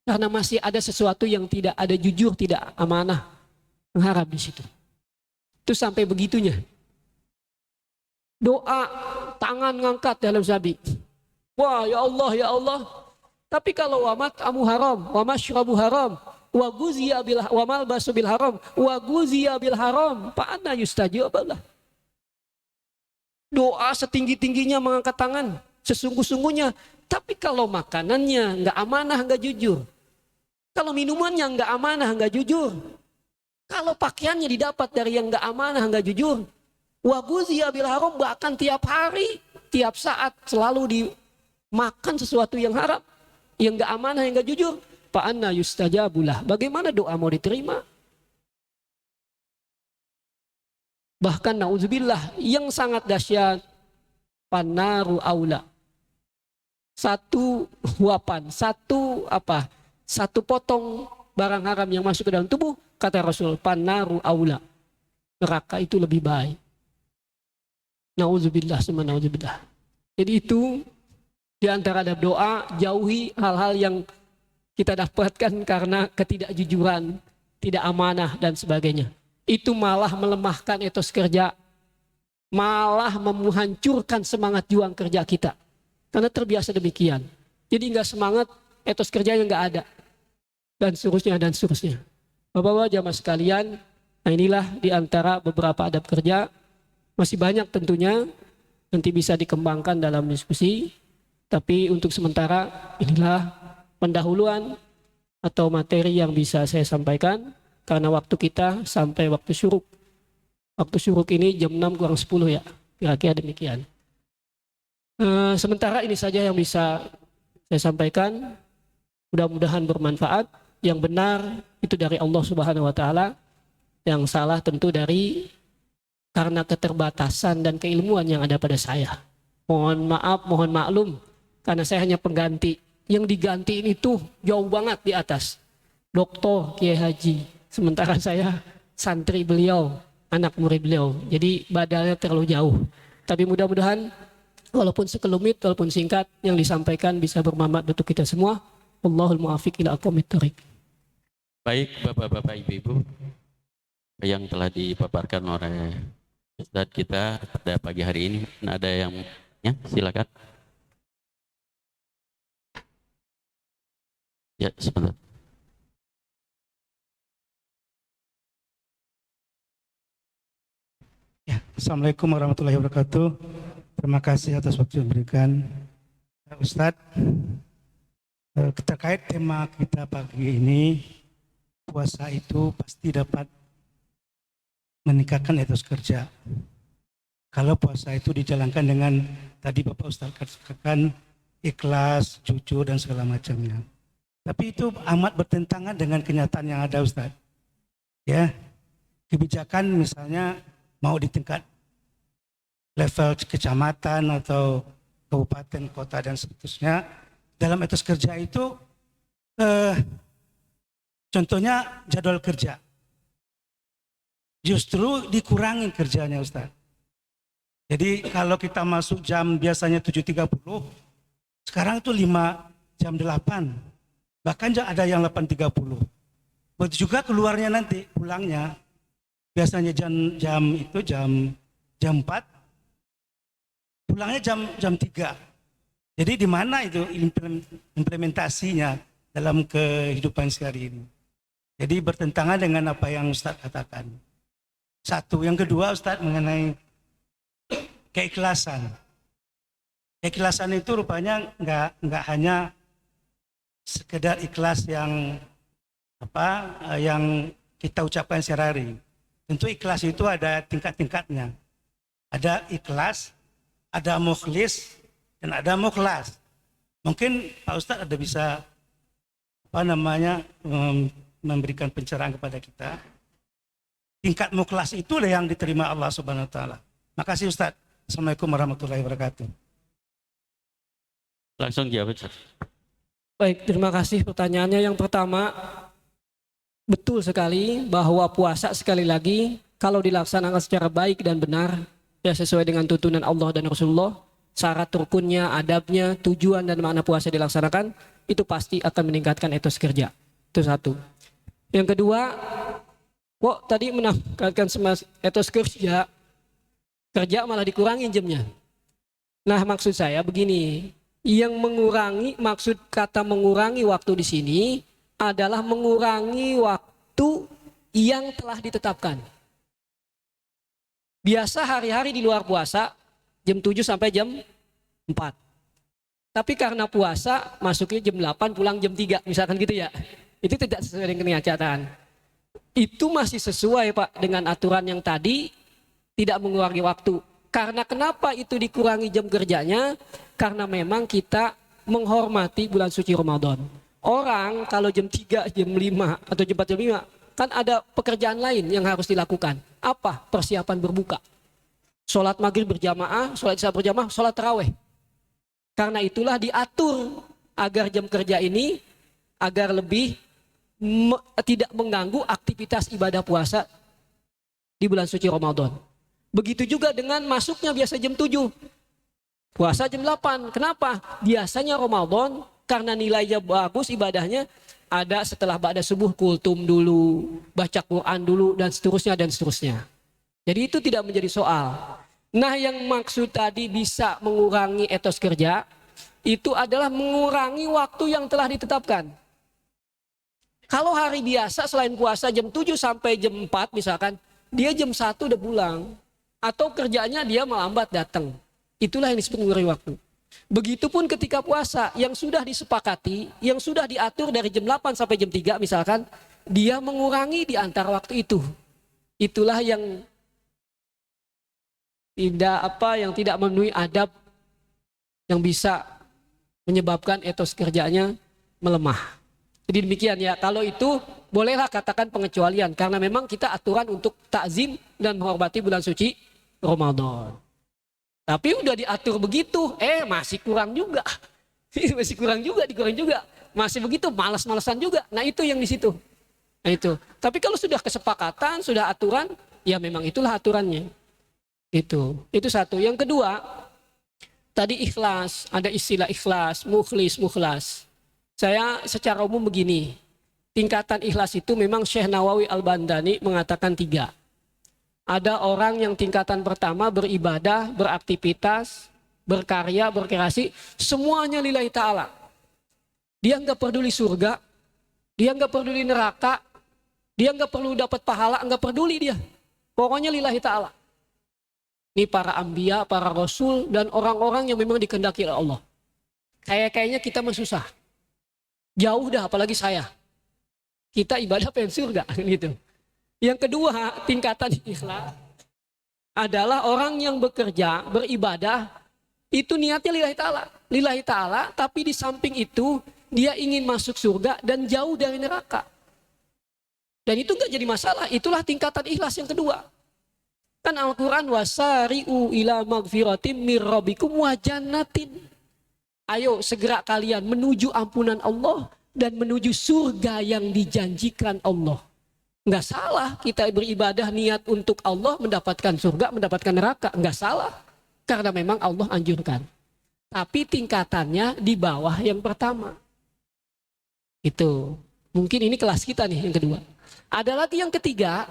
Karena masih ada sesuatu yang tidak ada jujur, tidak amanah, mengharap di situ. Itu sampai begitunya. Doa, tangan ngangkat dalam sabi. Wah, ya Allah, ya Allah. Tapi kalau wamat amu haram, wamashrabu haram, wa guziya bil wa malbasu bil haram, wa guziya bil haram, fa anna yustajaballah. Doa setinggi-tingginya mengangkat tangan, sesungguh-sungguhnya. Tapi kalau makanannya nggak amanah, nggak jujur. Kalau minumannya nggak amanah, nggak jujur. Kalau pakaiannya didapat dari yang nggak amanah, nggak jujur. Wa guziya bil haram, bahkan tiap hari, tiap saat selalu dimakan sesuatu yang haram, yang nggak amanah, yang nggak jujur. Fa anna yustajabulah. Bagaimana doa mau diterima? Bahkan na'udzubillah, yang sangat dahsyat, panaru aula. Satu huapan, satu potong barang haram yang masuk ke dalam tubuh, kata Rasul, pannaru aula. Neraka itu lebih baik. Nauzubillah, summa nauzubillah. Jadi itu di antara adab doa, jauhi hal-hal yang kita dapatkan karena ketidakjujuran, tidak amanah dan sebagainya. Itu malah melemahkan etos kerja, malah menghancurkan semangat juang kerja kita. Karena terbiasa demikian. Jadi nggak semangat, etos kerjanya nggak ada. Dan seterusnya dan seterusnya. Bapak-bapak jamaah sekalian, nah inilah di antara beberapa adab kerja. Masih banyak tentunya, nanti bisa dikembangkan dalam diskusi. Tapi untuk sementara inilah pendahuluan atau materi yang bisa saya sampaikan. Karena waktu kita sampai waktu syuruk. Waktu syuruk ini jam 6 kurang 10 ya. Kira-kira demikian. Sementara ini saja yang bisa saya sampaikan. Mudah-mudahan bermanfaat. Yang benar itu dari Allah Subhanahu wa Ta'ala. Yang salah tentu dari karena keterbatasan dan keilmuan yang ada pada saya. Mohon maaf, mohon maklum. Karena saya hanya pengganti. Yang digantiin itu jauh banget di atas. Doktor Kiai Haji. Sementara saya santri beliau, anak murid beliau. Jadi badalnya terlalu jauh. Tapi mudah-mudahan walaupun sekelumit, walaupun singkat, yang disampaikan bisa bermanfaat untuk kita semua. Wallahul muwaffiq ila aqwamit thoriq. Baik Bapak-bapak, Ibu-ibu yang telah dipaparkan oleh Ustadz kita pada pagi hari ini. Ada yang ya, silakan. Ya, sebentar. Ya, Assalamualaikum warahmatullahi wabarakatuh. Terima kasih atas waktu yang diberikan Ustadz. Terkait tema kita pagi ini, puasa itu pasti dapat meningkatkan etos kerja. Kalau puasa itu dijalankan dengan tadi Bapak Ustadz katakan ikhlas, jujur dan segala macamnya. Tapi itu amat bertentangan dengan kenyataan yang ada Ustadz. Ya, kebijakan misalnya mau di tingkat level kecamatan atau kabupaten, kota dan seterusnya, dalam etos kerja itu contohnya jadwal kerja. Justru dikurangin kerjanya Ustaz. Jadi kalau kita masuk jam biasanya 7.30, sekarang itu 5 jam 8. Bahkan ada yang 8.30. Begitu juga keluarnya nanti, pulangnya. Biasanya jam 4, pulangnya jam 3. Jadi di mana itu implementasinya dalam kehidupan sehari ini? Jadi bertentangan dengan apa yang Ustadz katakan. Satu, yang kedua Ustadz mengenai keikhlasan. Keikhlasan itu rupanya nggak hanya sekedar ikhlas yang kita ucapkan sehari-hari. Tentu ikhlas itu ada tingkat-tingkatnya. Ada ikhlas, ada mukhlis, dan ada mukhlas. Mungkin Pak Ustadz ada bisa memberikan pencerahan kepada kita. Tingkat mukhlas itulah yang diterima Allah Subhanahu wa Ta'ala. Makasih Ustadz. Assalamualaikum warahmatullahi wabarakatuh. Langsung jawab Ustadz. Baik, terima kasih pertanyaannya. Yang pertama, betul sekali bahwa puasa sekali lagi kalau dilaksanakan secara baik dan benar, ya sesuai dengan tuntunan Allah dan Rasulullah, syarat rukunnya, adabnya, tujuan dan makna puasa dilaksanakan, itu pasti akan meningkatkan etos kerja. Itu satu. Yang kedua, kok tadi meningkatkan etos kerja malah dikurangi jamnya. Nah, maksud saya begini, yang mengurangi, maksud kata mengurangi waktu di sini adalah mengurangi waktu yang telah ditetapkan. Biasa hari-hari di luar puasa jam 7 sampai jam 4. Tapi karena puasa masuknya jam 8 pulang jam 3 misalkan gitu ya. Itu tidak sesuai dengan kenyataan. Itu masih sesuai Pak dengan aturan yang tadi, tidak mengurangi waktu. Karena kenapa itu dikurangi jam kerjanya? Karena memang kita menghormati bulan suci Ramadan. Orang kalau jam 3, jam 5 atau jam 4, jam 5 kan ada pekerjaan lain yang harus dilakukan. Apa? Persiapan berbuka. Sholat maghrib berjamaah, sholat isya berjamaah, sholat taraweh. Karena itulah diatur agar jam kerja ini agar lebih tidak mengganggu aktivitas ibadah puasa di bulan suci Ramadan. Begitu juga dengan masuknya biasa jam 7. Puasa jam 8. Kenapa? Biasanya Ramadan karena nilainya bagus ibadahnya ada setelah ba'da subuh kultum dulu, baca Quran dulu dan seterusnya dan seterusnya. Jadi itu tidak menjadi soal. Nah, yang maksud tadi bisa mengurangi etos kerja itu adalah mengurangi waktu yang telah ditetapkan. Kalau hari biasa selain puasa jam 7 sampai jam 4 misalkan, dia jam 1 udah pulang. Atau kerjanya dia melambat datang. Itulah yang disebut mengurangi waktu. Begitupun ketika puasa yang sudah disepakati, yang sudah diatur dari jam 8 sampai jam 3 misalkan, dia mengurangi di antara waktu itu. Itulah yang tidak memenuhi adab yang bisa menyebabkan etos kerjanya melemah. Jadi demikian ya, kalau itu bolehlah katakan pengecualian karena memang kita aturan untuk takzim dan menghormati bulan suci Ramadan. Tapi udah diatur begitu, masih kurang juga. Masih kurang juga. Masih begitu, malas-malasan juga. Nah, itu yang di situ. Nah, itu. Tapi kalau sudah kesepakatan, sudah aturan, ya memang itulah aturannya. Itu satu. Yang kedua, tadi ikhlas, ada istilah ikhlas, mukhlas. Saya secara umum begini, tingkatan ikhlas itu memang Syekh Nawawi Al-Bandani mengatakan 3. Ada orang yang tingkatan pertama beribadah, beraktivitas, berkarya, berkreasi, semuanya lillahi ta'ala. Dia nggak peduli surga, dia nggak peduli neraka, dia nggak perlu dapat pahala, nggak peduli dia. Pokoknya lillahi ta'ala. Ini para anbiya, para rasul, dan orang-orang yang memang dikehendaki oleh Allah. Kayaknya kita mah susah. Jauh dah, apalagi saya. Kita ibadah pengen surga, gitu. Yang kedua, tingkatan ikhlas adalah orang yang bekerja, beribadah, itu niatnya lillahi ta'ala. Lillahi ta'ala, tapi di samping itu, dia ingin masuk surga dan jauh dari neraka. Dan itu gak jadi masalah, itulah tingkatan ikhlas yang kedua. Kan Al-Quran wasari'u ila magfiratim mir rabbikum wa jannatin. Ayo segera kalian menuju ampunan Allah dan menuju surga yang dijanjikan Allah. Enggak salah kita beribadah niat untuk Allah mendapatkan surga, mendapatkan neraka. Enggak salah. Karena memang Allah anjurkan. Tapi tingkatannya di bawah yang pertama. Itu. Mungkin ini kelas kita nih yang kedua. Ada lagi yang ketiga.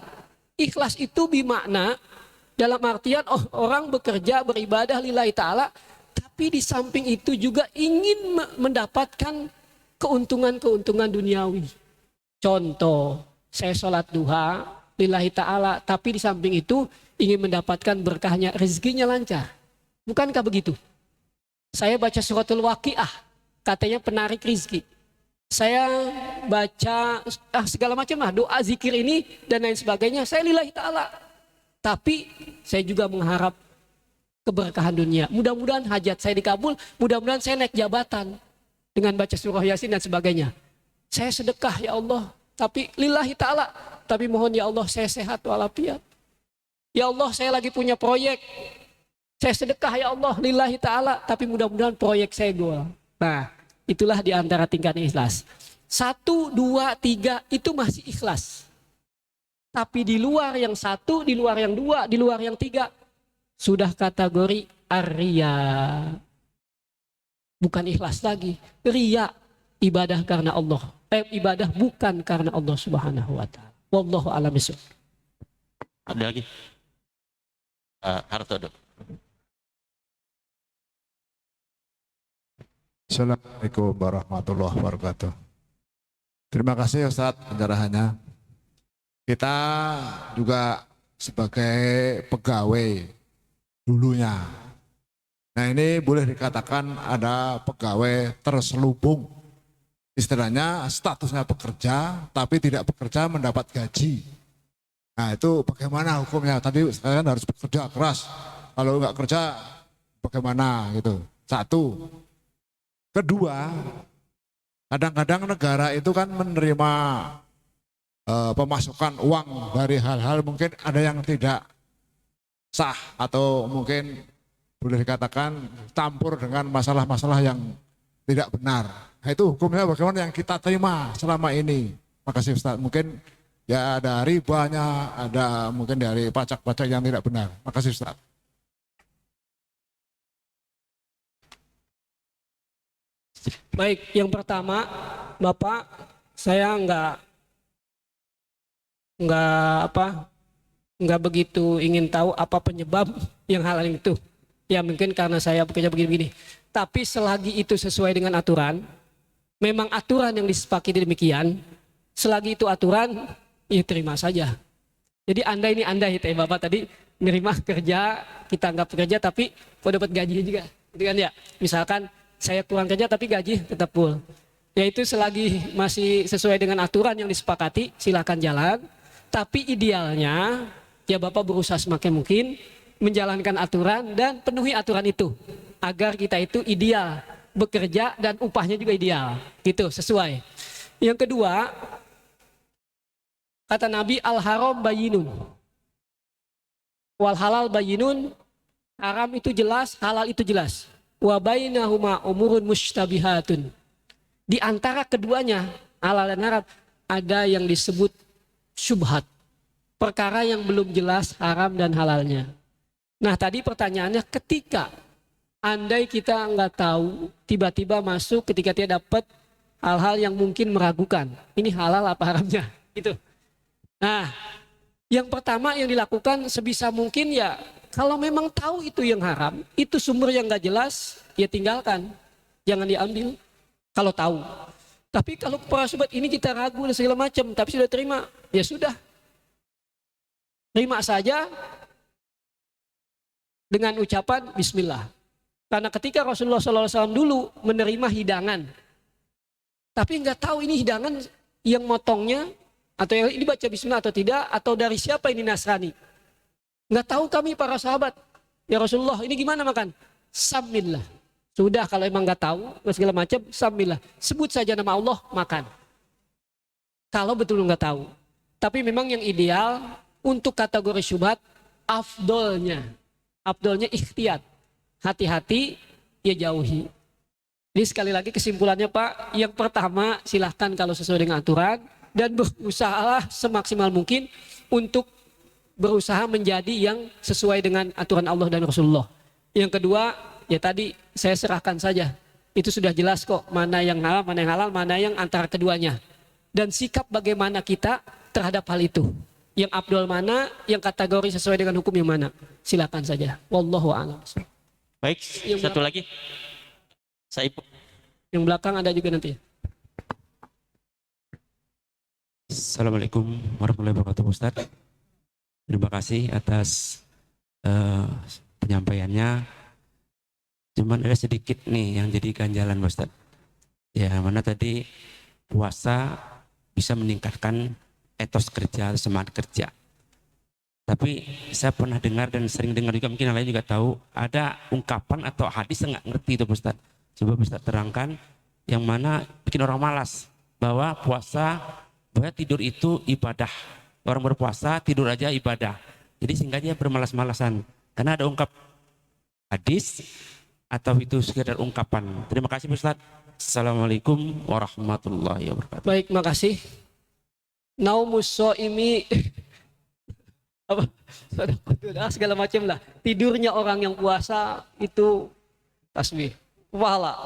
Ikhlas itu bermakna dalam artian orang bekerja beribadah lillahi ta'ala tapi di samping itu juga ingin mendapatkan keuntungan-keuntungan duniawi. Contoh, saya sholat duha lillahi ta'ala tapi di samping itu ingin mendapatkan berkahnya, rezekinya lancar. Bukankah begitu? Saya baca suratul waqiah, katanya penarik rezeki. Saya baca segala macam lah, doa, zikir ini dan lain sebagainya. Saya lillahi ta'ala. Tapi saya juga mengharap keberkahan dunia. Mudah-mudahan hajat saya dikabul, mudah-mudahan saya naik jabatan dengan baca surah Yasin dan sebagainya. Saya sedekah ya Allah, tapi lillahi ta'ala. Tapi mohon ya Allah saya sehat walafiat. Ya Allah saya lagi punya proyek. Saya sedekah ya Allah lillahi ta'ala, tapi mudah-mudahan proyek saya goal. Nah, itulah di antara tingkat ikhlas. 1, 2, 3 itu masih ikhlas. Tapi di luar yang 1, di luar yang 2, di luar yang 3 sudah kategori ar-riya. Bukan ikhlas lagi. Riya, ibadah karena Allah. Ibadah bukan karena Allah Subhanahu wa taala. Wallahu a'lam bishawab. Ada lagi? Harto dok. Assalamualaikum warahmatullahi wabarakatuh. Terima kasih Ustadz pencerahannya. Kita juga sebagai pegawai dulunya. Nah ini boleh dikatakan ada pegawai terselubung. Istilahnya statusnya pekerja tapi tidak bekerja mendapat gaji. Nah itu bagaimana hukumnya? Tadi kalian harus bekerja keras. Kalau nggak kerja bagaimana gitu. 1. Kedua, kadang-kadang negara itu kan menerima pemasukan uang dari hal-hal mungkin ada yang tidak sah atau mungkin boleh dikatakan campur dengan masalah-masalah yang tidak benar. Nah, itu hukumnya bagaimana yang kita terima selama ini. Makasih Ustaz. Mungkin ya ada ribanya, ada mungkin dari pajak-pajak yang tidak benar. Makasih Ustaz. Baik, yang pertama, Bapak, saya nggak begitu ingin tahu apa penyebab yang halal itu. Ya mungkin karena saya bekerja begini-begini. Tapi selagi itu sesuai dengan aturan, memang aturan yang disepakati demikian, selagi itu aturan, ya terima saja. Jadi andai ya Bapak tadi menerima kerja, kita anggap kerja tapi kok dapat gaji juga. Gitu kan ya. Misalkan saya kurang kerja tapi gaji tetap full. Yaitu selagi masih sesuai dengan aturan yang disepakati, silakan jalan. Tapi idealnya ya Bapak berusaha semakin mungkin menjalankan aturan dan penuhi aturan itu agar kita itu ideal bekerja dan upahnya juga ideal gitu sesuai. Yang kedua, kata Nabi, al haram bayinun wal halal bayinun, haram itu jelas, halal itu jelas, wa bainahuma umurun mushtabihatun. Di antara keduanya halal dan haram ada yang disebut syubhat, perkara yang belum jelas haram dan halalnya. Nah tadi pertanyaannya, ketika andai kita nggak tahu, tiba-tiba masuk ketika dia dapat hal-hal yang mungkin meragukan, ini halal apa haramnya, gitu. Nah, yang pertama yang dilakukan sebisa mungkin ya, kalau memang tahu itu yang haram, itu sumber yang nggak jelas, ya tinggalkan, jangan diambil. Kalau tahu. Tapi kalau para sobat ini kita ragu dan segala macam, tapi sudah terima, ya sudah, terima saja. Dengan ucapan bismillah. Karena ketika Rasulullah SAW dulu menerima hidangan, tapi nggak tahu ini hidangan yang motongnya, atau yang ini baca bismillah atau tidak, atau dari siapa ini Nasrani. Nggak tahu kami para sahabat. Ya Rasulullah ini gimana makan? Samillah. Sudah kalau emang nggak tahu, segala macam, samillah. Sebut saja nama Allah, makan. Kalau betul nggak tahu. Tapi memang yang ideal untuk kategori syubhat, afdolnya ikhtiyat, hati-hati ya jauhi. Jadi sekali lagi kesimpulannya Pak, yang pertama silahkan kalau sesuai dengan aturan dan berusaha semaksimal mungkin untuk berusaha menjadi yang sesuai dengan aturan Allah dan Rasulullah. Yang kedua ya tadi saya serahkan saja, itu sudah jelas kok mana yang halal, mana yang antara keduanya, dan sikap bagaimana kita terhadap hal itu. Yang abdul mana, yang kategori sesuai dengan hukum yang mana. Silakan saja. Wallahu a'lam. Baik, satu lagi. Saib. Yang belakang ada juga nanti. Assalamualaikum warahmatullahi wabarakatuh Ustaz. Terima kasih atas penyampaiannya. Cuman ada sedikit nih yang jadi ganjalan Ustaz. Ya, mana tadi puasa bisa meningkatkan etos kerja, semangat kerja. Tapi saya pernah dengar dan sering dengar juga, mungkin yang lain juga tahu, ada ungkapan atau hadis yang nggak ngerti itu Ustaz. Coba Ustaz terangkan yang mana bikin orang malas, bahwa puasa, bahwa tidur itu ibadah. Orang berpuasa tidur aja ibadah. Jadi singkatnya bermalas-malasan. Karena ada ungkap hadis atau itu sekedar ungkapan. Terima kasih Ustaz. Assalamualaikum warahmatullahi wabarakatuh. Baik, makasih. Naumus shaimi apa segala macam lah. Tidurnya orang yang puasa itu tasbih, pahala.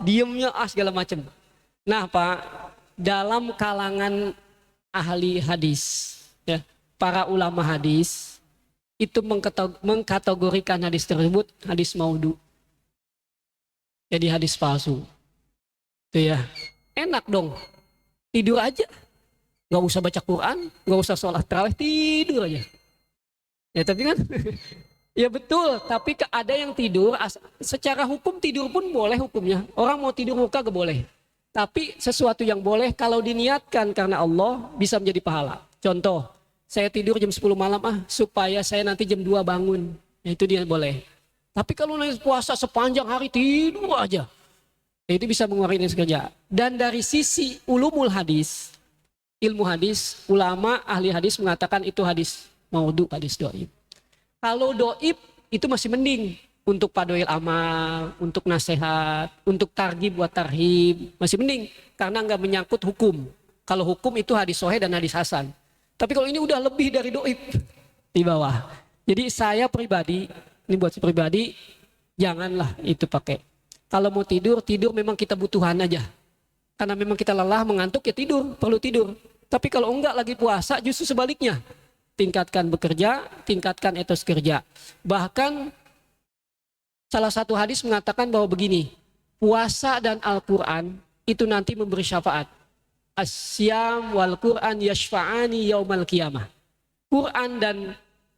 Diamnya segala macam. Nah, Pak, dalam kalangan ahli hadis, ya, para ulama hadis itu mengkategorikan hadis tersebut hadis maudhu. Jadi hadis palsu. Itu ya. Enak dong. Tidur aja. Gak usah baca Quran, gak usah sholat tarawih, tidur aja. Ya tapi kan, ya betul. Tapi ada yang tidur, secara hukum tidur pun boleh hukumnya. Orang mau tidur muka gak boleh. Tapi sesuatu yang boleh kalau diniatkan karena Allah bisa menjadi pahala. Contoh, saya tidur jam 10 malam supaya saya nanti jam 2 bangun. Ya, itu dia boleh. Tapi kalau nanti puasa sepanjang hari tidur aja, ya, itu bisa mengurangi kerja. Dan dari sisi ulumul hadis, ilmu hadis, ulama ahli hadis mengatakan itu hadis maudhu, hadis doib. Kalau doib itu masih mending untuk padoil amal, untuk nasihat, untuk targhib buat tarhib, masih mending karena nggak menyangkut hukum. Kalau hukum itu hadis sahih dan hadis hasan. Tapi kalau ini udah lebih dari doib di bawah. Jadi saya pribadi, ini buat saya pribadi, janganlah itu pakai. Kalau mau tidur, tidur memang kita butuhan aja. Karena memang kita lelah, mengantuk ya tidur, perlu tidur. Tapi kalau enggak lagi puasa justru sebaliknya. Tingkatkan bekerja, tingkatkan etos kerja. Bahkan salah satu hadis mengatakan bahwa begini, puasa dan Al-Quran itu nanti memberi syafaat. Asyam wal Quran yashfa'ani yaumal qiyamah. Quran dan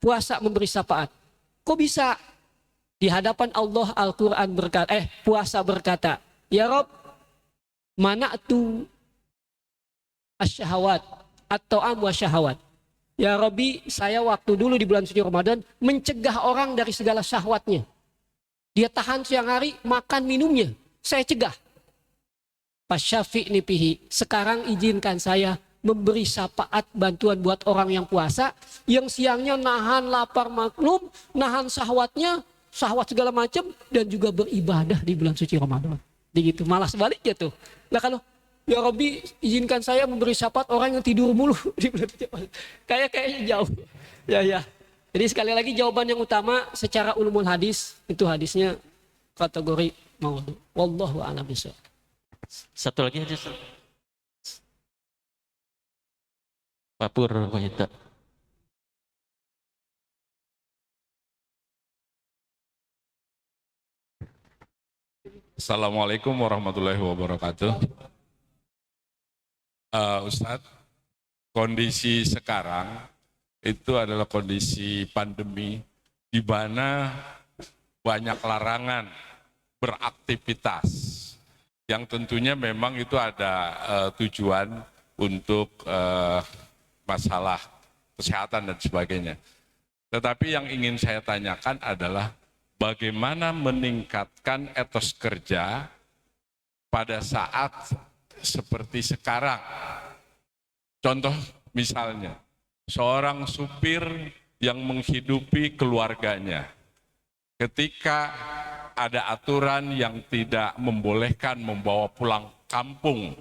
puasa memberi syafaat. Kok bisa? Di hadapan Allah Al-Quran berkata, puasa berkata, ya Rob, mana'tu asyahawat atau amwa syahawat. Ya Robbi, saya waktu dulu di bulan suci Ramadan mencegah orang dari segala syahwatnya. Dia tahan siang hari, makan minumnya. Saya cegah. Pasyafi'ni pihi. Sekarang izinkan saya memberi syafaat bantuan buat orang yang puasa. Yang siangnya nahan lapar maklum, nahan syahwatnya, syahwat segala macam. Dan juga beribadah di bulan suci Ramadan. Begitu, malah sebaliknya tuh. Nah kalau, ya Rabbi izinkan saya memberi syafaat orang yang tidur mulu di bulan suci Ramadan. Kayaknya jauh. Ya. Jadi sekali lagi jawaban yang utama secara ulumul hadis, itu hadisnya kategori maudhu. Wallahu a'lam bishawab. Satu lagi aja. Pak Purwahita. Assalamualaikum warahmatullahi wabarakatuh. Ustadz, kondisi sekarang itu adalah kondisi pandemi di mana banyak larangan beraktivitas yang tentunya memang itu ada tujuan untuk masalah kesehatan dan sebagainya. Tetapi yang ingin saya tanyakan adalah bagaimana meningkatkan etos kerja pada saat seperti sekarang. Contoh misalnya, seorang supir yang menghidupi keluarganya. Ketika ada aturan yang tidak membolehkan membawa pulang kampung,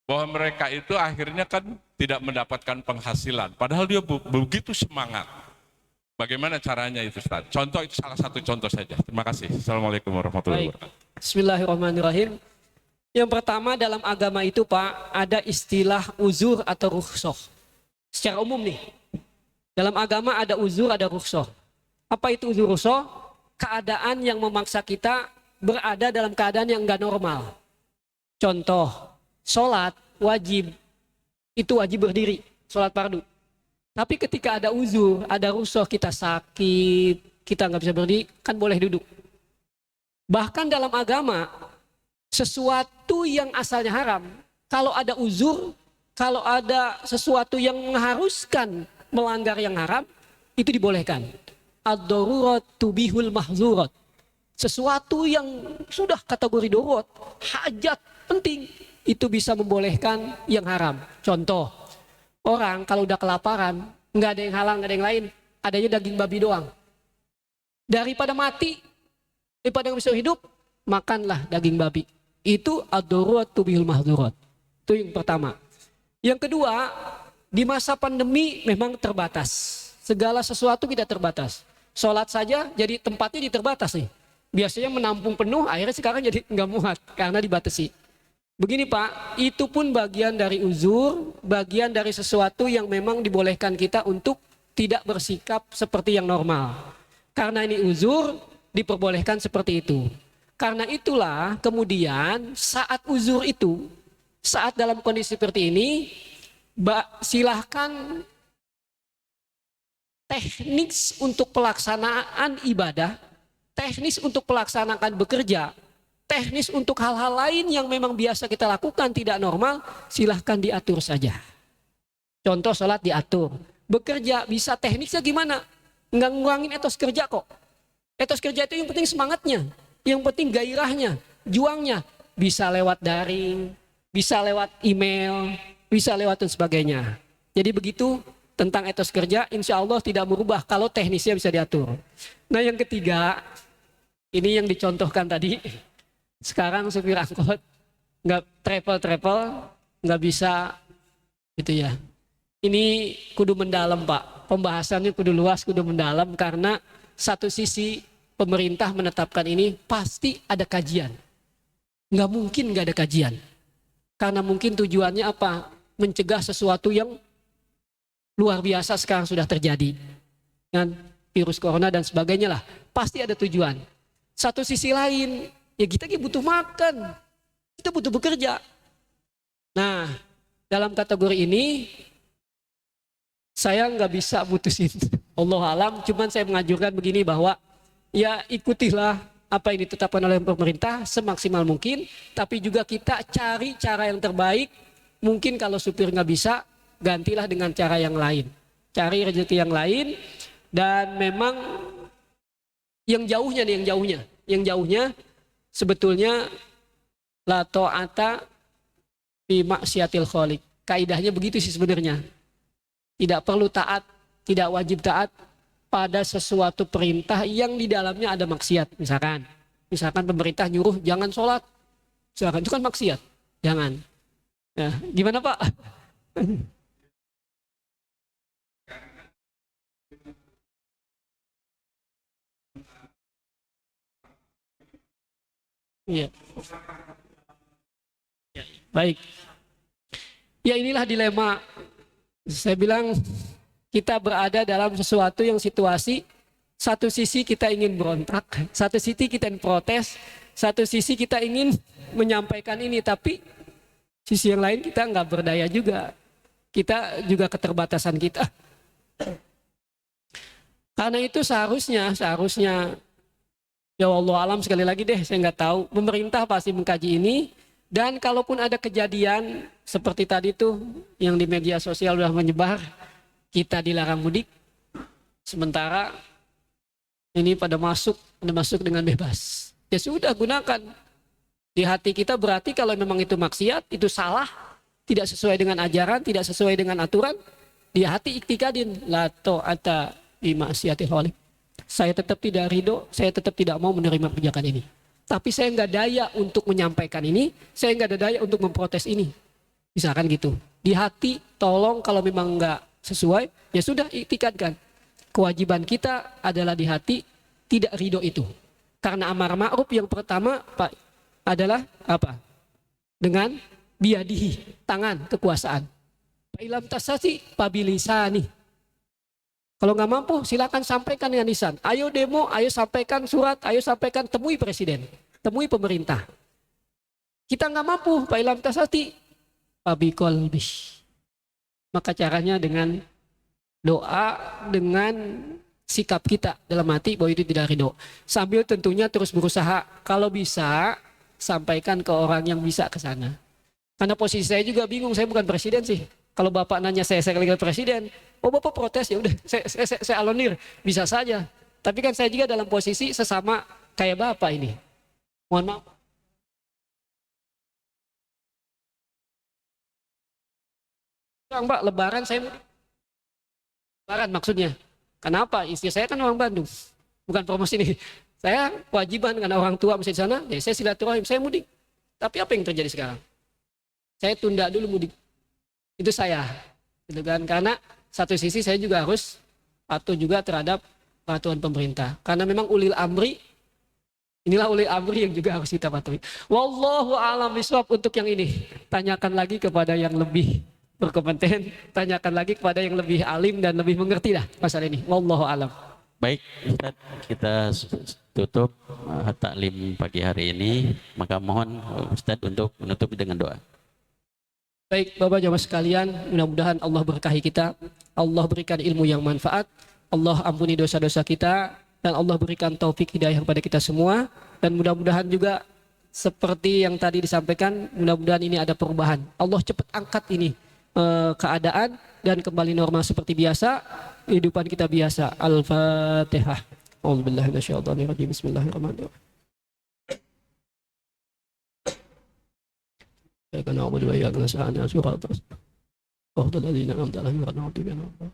bahwa mereka itu akhirnya kan tidak mendapatkan penghasilan, padahal dia begitu semangat. Bagaimana caranya itu, Ustaz? Contoh itu salah satu contoh saja. Terima kasih. Assalamualaikum warahmatullahi wabarakatuh. Bismillahirrahmanirrahim. Yang pertama dalam agama itu Pak, ada istilah uzur atau rukhsah. Secara umum nih, dalam agama ada uzur, ada rukhsah. Apa itu uzur rukhsah? Keadaan yang memaksa kita berada dalam keadaan yang enggak normal. Contoh, sholat wajib, itu wajib berdiri, sholat fardu. Tapi ketika ada uzur, ada rukhsah, kita sakit, kita nggak bisa berdiri, kan boleh duduk. Bahkan dalam agama, sesuatu yang asalnya haram, kalau ada uzur, kalau ada sesuatu yang mengharuskan melanggar yang haram, itu dibolehkan. Ad-darurat tubihul mahzurat. Sesuatu yang sudah kategori darurat, hajat penting, itu bisa membolehkan yang haram. Contoh, orang kalau udah kelaparan, nggak ada yang halang, nggak ada yang lain, adanya daging babi doang. Daripada mati, daripada nggak bisa hidup, makanlah daging babi. Itu ad-darurat tubihul mahzurat. Itu yang pertama. Yang kedua, di masa pandemi memang terbatas. Segala sesuatu tidak terbatas. Sholat saja jadi tempatnya terbatas nih. Biasanya menampung penuh, akhirnya sekarang jadi nggak muat karena dibatasi. Begini Pak, itu pun bagian dari uzur, bagian dari sesuatu yang memang dibolehkan kita untuk tidak bersikap seperti yang normal. Karena ini uzur, diperbolehkan seperti itu. Karena itulah kemudian saat uzur itu, saat dalam kondisi seperti ini, silahkan teknis untuk pelaksanaan ibadah, teknis untuk pelaksanaan bekerja, teknis untuk hal-hal lain yang memang biasa kita lakukan tidak normal, silahkan diatur saja. Contoh sholat diatur, bekerja bisa teknisnya gimana? Nggak ngurangin etos kerja kok. Etos kerja itu yang penting semangatnya, yang penting gairahnya, juangnya. Bisa lewat daring, bisa lewat email, bisa lewat dan sebagainya. Jadi begitu. Tentang etos kerja, insya Allah tidak berubah kalau teknisnya bisa diatur. Nah yang ketiga, ini yang dicontohkan tadi. Sekarang supir angkot nggak travel, nggak bisa gitu ya. Ini kudu mendalam Pak, pembahasannya kudu luas, kudu mendalam, karena satu sisi pemerintah menetapkan ini pasti ada kajian. Nggak mungkin nggak ada kajian. Karena mungkin tujuannya apa? Mencegah sesuatu yang luar biasa sekarang sudah terjadi. Dengan virus corona dan sebagainya lah. Pasti ada tujuan. Satu sisi lain, ya kita butuh makan. Kita butuh bekerja. Nah, dalam kategori ini, saya nggak bisa putusin. Allah alam, cuman saya menganjurkan begini bahwa ya ikutilah apa yang ditetapkan oleh pemerintah semaksimal mungkin, tapi juga kita cari cara yang terbaik. Mungkin kalau supir nggak bisa, gantilah dengan cara yang lain. Cari rezeki yang lain, dan memang yang jauhnya nih, yang jauhnya sebetulnya la ta'ata fi maksiatil khaliq. Kaidahnya begitu sih sebenarnya. Tidak perlu taat, tidak wajib taat pada sesuatu perintah yang di dalamnya ada maksiat. Misalkan pemerintah nyuruh jangan sholat, misalkan itu kan maksiat, jangan. Ya, gimana Pak? Iya. Baik. Ya inilah dilema. Saya bilang kita berada dalam sesuatu yang situasi, satu sisi kita ingin berontak, satu sisi kita ingin protes, satu sisi kita ingin menyampaikan ini, tapi sisi yang lain kita nggak berdaya juga. Kita juga keterbatasan kita. Karena itu seharusnya ya Allah alam, sekali lagi deh, saya nggak tahu. Pemerintah pasti mengkaji ini. Dan kalaupun ada kejadian seperti tadi tuh yang di media sosial sudah menyebar, kita dilarang mudik, sementara ini pada masuk dengan bebas. Ya sudah, gunakan. Di hati kita berarti kalau memang itu maksiat, itu salah, tidak sesuai dengan ajaran, tidak sesuai dengan aturan, di hati iktikadin la ta'ata bi maksiatil khaliq. Saya tetap tidak ridho, saya tetap tidak mau menerima kebijakan ini. Tapi saya nggak daya untuk menyampaikan ini, saya nggak ada daya untuk memprotes ini. Misalkan gitu. Di hati, tolong kalau memang nggak sesuai, ya sudah iktikadkan. Kewajiban kita adalah di hati, tidak ridho itu. Karena amar ma'ruf yang pertama Pak adalah apa? Dengan biadihi, tangan, kekuasaan. Ilam tasasi pabilisani. Kalau nggak mampu, silakan sampaikan dengan lisan. Ayo demo, ayo sampaikan surat, ayo sampaikan, temui presiden, temui pemerintah. Kita nggak mampu, Pak Ilham Tasati, pabiqolbi. Maka caranya dengan doa, dengan sikap kita dalam hati bahwa itu tidak ridho. Sambil tentunya terus berusaha, kalau bisa sampaikan ke orang yang bisa ke sana. Karena posisi saya juga bingung, saya bukan presiden sih. Kalau Bapak nanya saya kali presiden, oh Bapak protes, ya udah saya alonir, bisa saja. Tapi kan saya juga dalam posisi sesama kayak Bapak ini. Mohon maaf. Mbak, lebaran saya mudik. Lebaran maksudnya. Kenapa? Istri saya kan orang Bandung. Bukan promosi nih. Saya kewajiban dengan orang tua masih di sana, ya saya silaturahim, saya mudik. Tapi apa yang terjadi sekarang? Saya tunda dulu mudik. Itu saya, gitu kan? Karena satu sisi saya juga harus patuh juga terhadap peraturan pemerintah. Karena memang ulil amri, inilah ulil amri yang juga harus kita patuhi. Wallahu a'lam bishawab untuk yang ini. Tanyakan lagi kepada yang lebih berkompeten, tanyakan lagi kepada yang lebih alim dan lebih mengerti lah masalah ini. Wallahu a'lam. Baik, Ustaz, kita tutup taklim pagi hari ini. Maka mohon Ustaz untuk menutup dengan doa. Baik Bapak jamaah sekalian, mudah-mudahan Allah berkahi kita, Allah berikan ilmu yang manfaat, Allah ampuni dosa-dosa kita, dan Allah berikan taufik hidayah kepada kita semua. Dan mudah-mudahan juga seperti yang tadi disampaikan, mudah-mudahan ini ada perubahan. Allah cepat angkat ini keadaan dan kembali normal seperti biasa, kehidupan kita biasa. Al-Fatihah. A'udzubillahi minasyaitonirrajim. Bismillahirrahmanirrahim. Ya kana na'budu wa iyyaka nasta'in ihdinas siratal ladzina an'amta 'alaihim ghairil maghdubi 'alaihim waladdallin.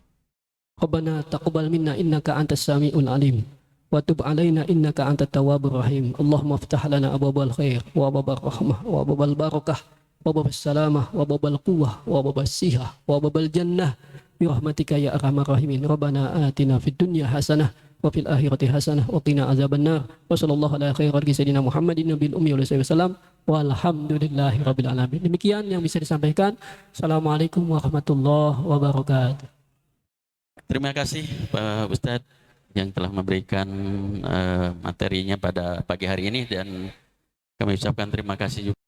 Rabbana taqabbal minna innaka antas samiul 'alim wa tub 'alaina innaka antat tawwabur rahim. Allahumma iftah lana abwaabal khair wa abwaabal rahmah wa abwaabal barakah wa babas salamah, wa babal quwwah, wa babas sihah, wa babal jannah. Birahmatika ya arhamar rahimin. Rabbana atina fid dunya hasanah wa fil akhirati hasanah wa qina azabannar. Wa sallallahu ala khairi khalqi sayyidina Muhammadin nabiyil ummi wa alihi wasallam. Walhamdulillahi rabbil alamin. Demikian yang bisa disampaikan. Assalamualaikum warahmatullahi wabarakatuh. Terima kasih Pak Ustadz yang telah memberikan materinya pada pagi hari ini, dan kami ucapkan terima kasih juga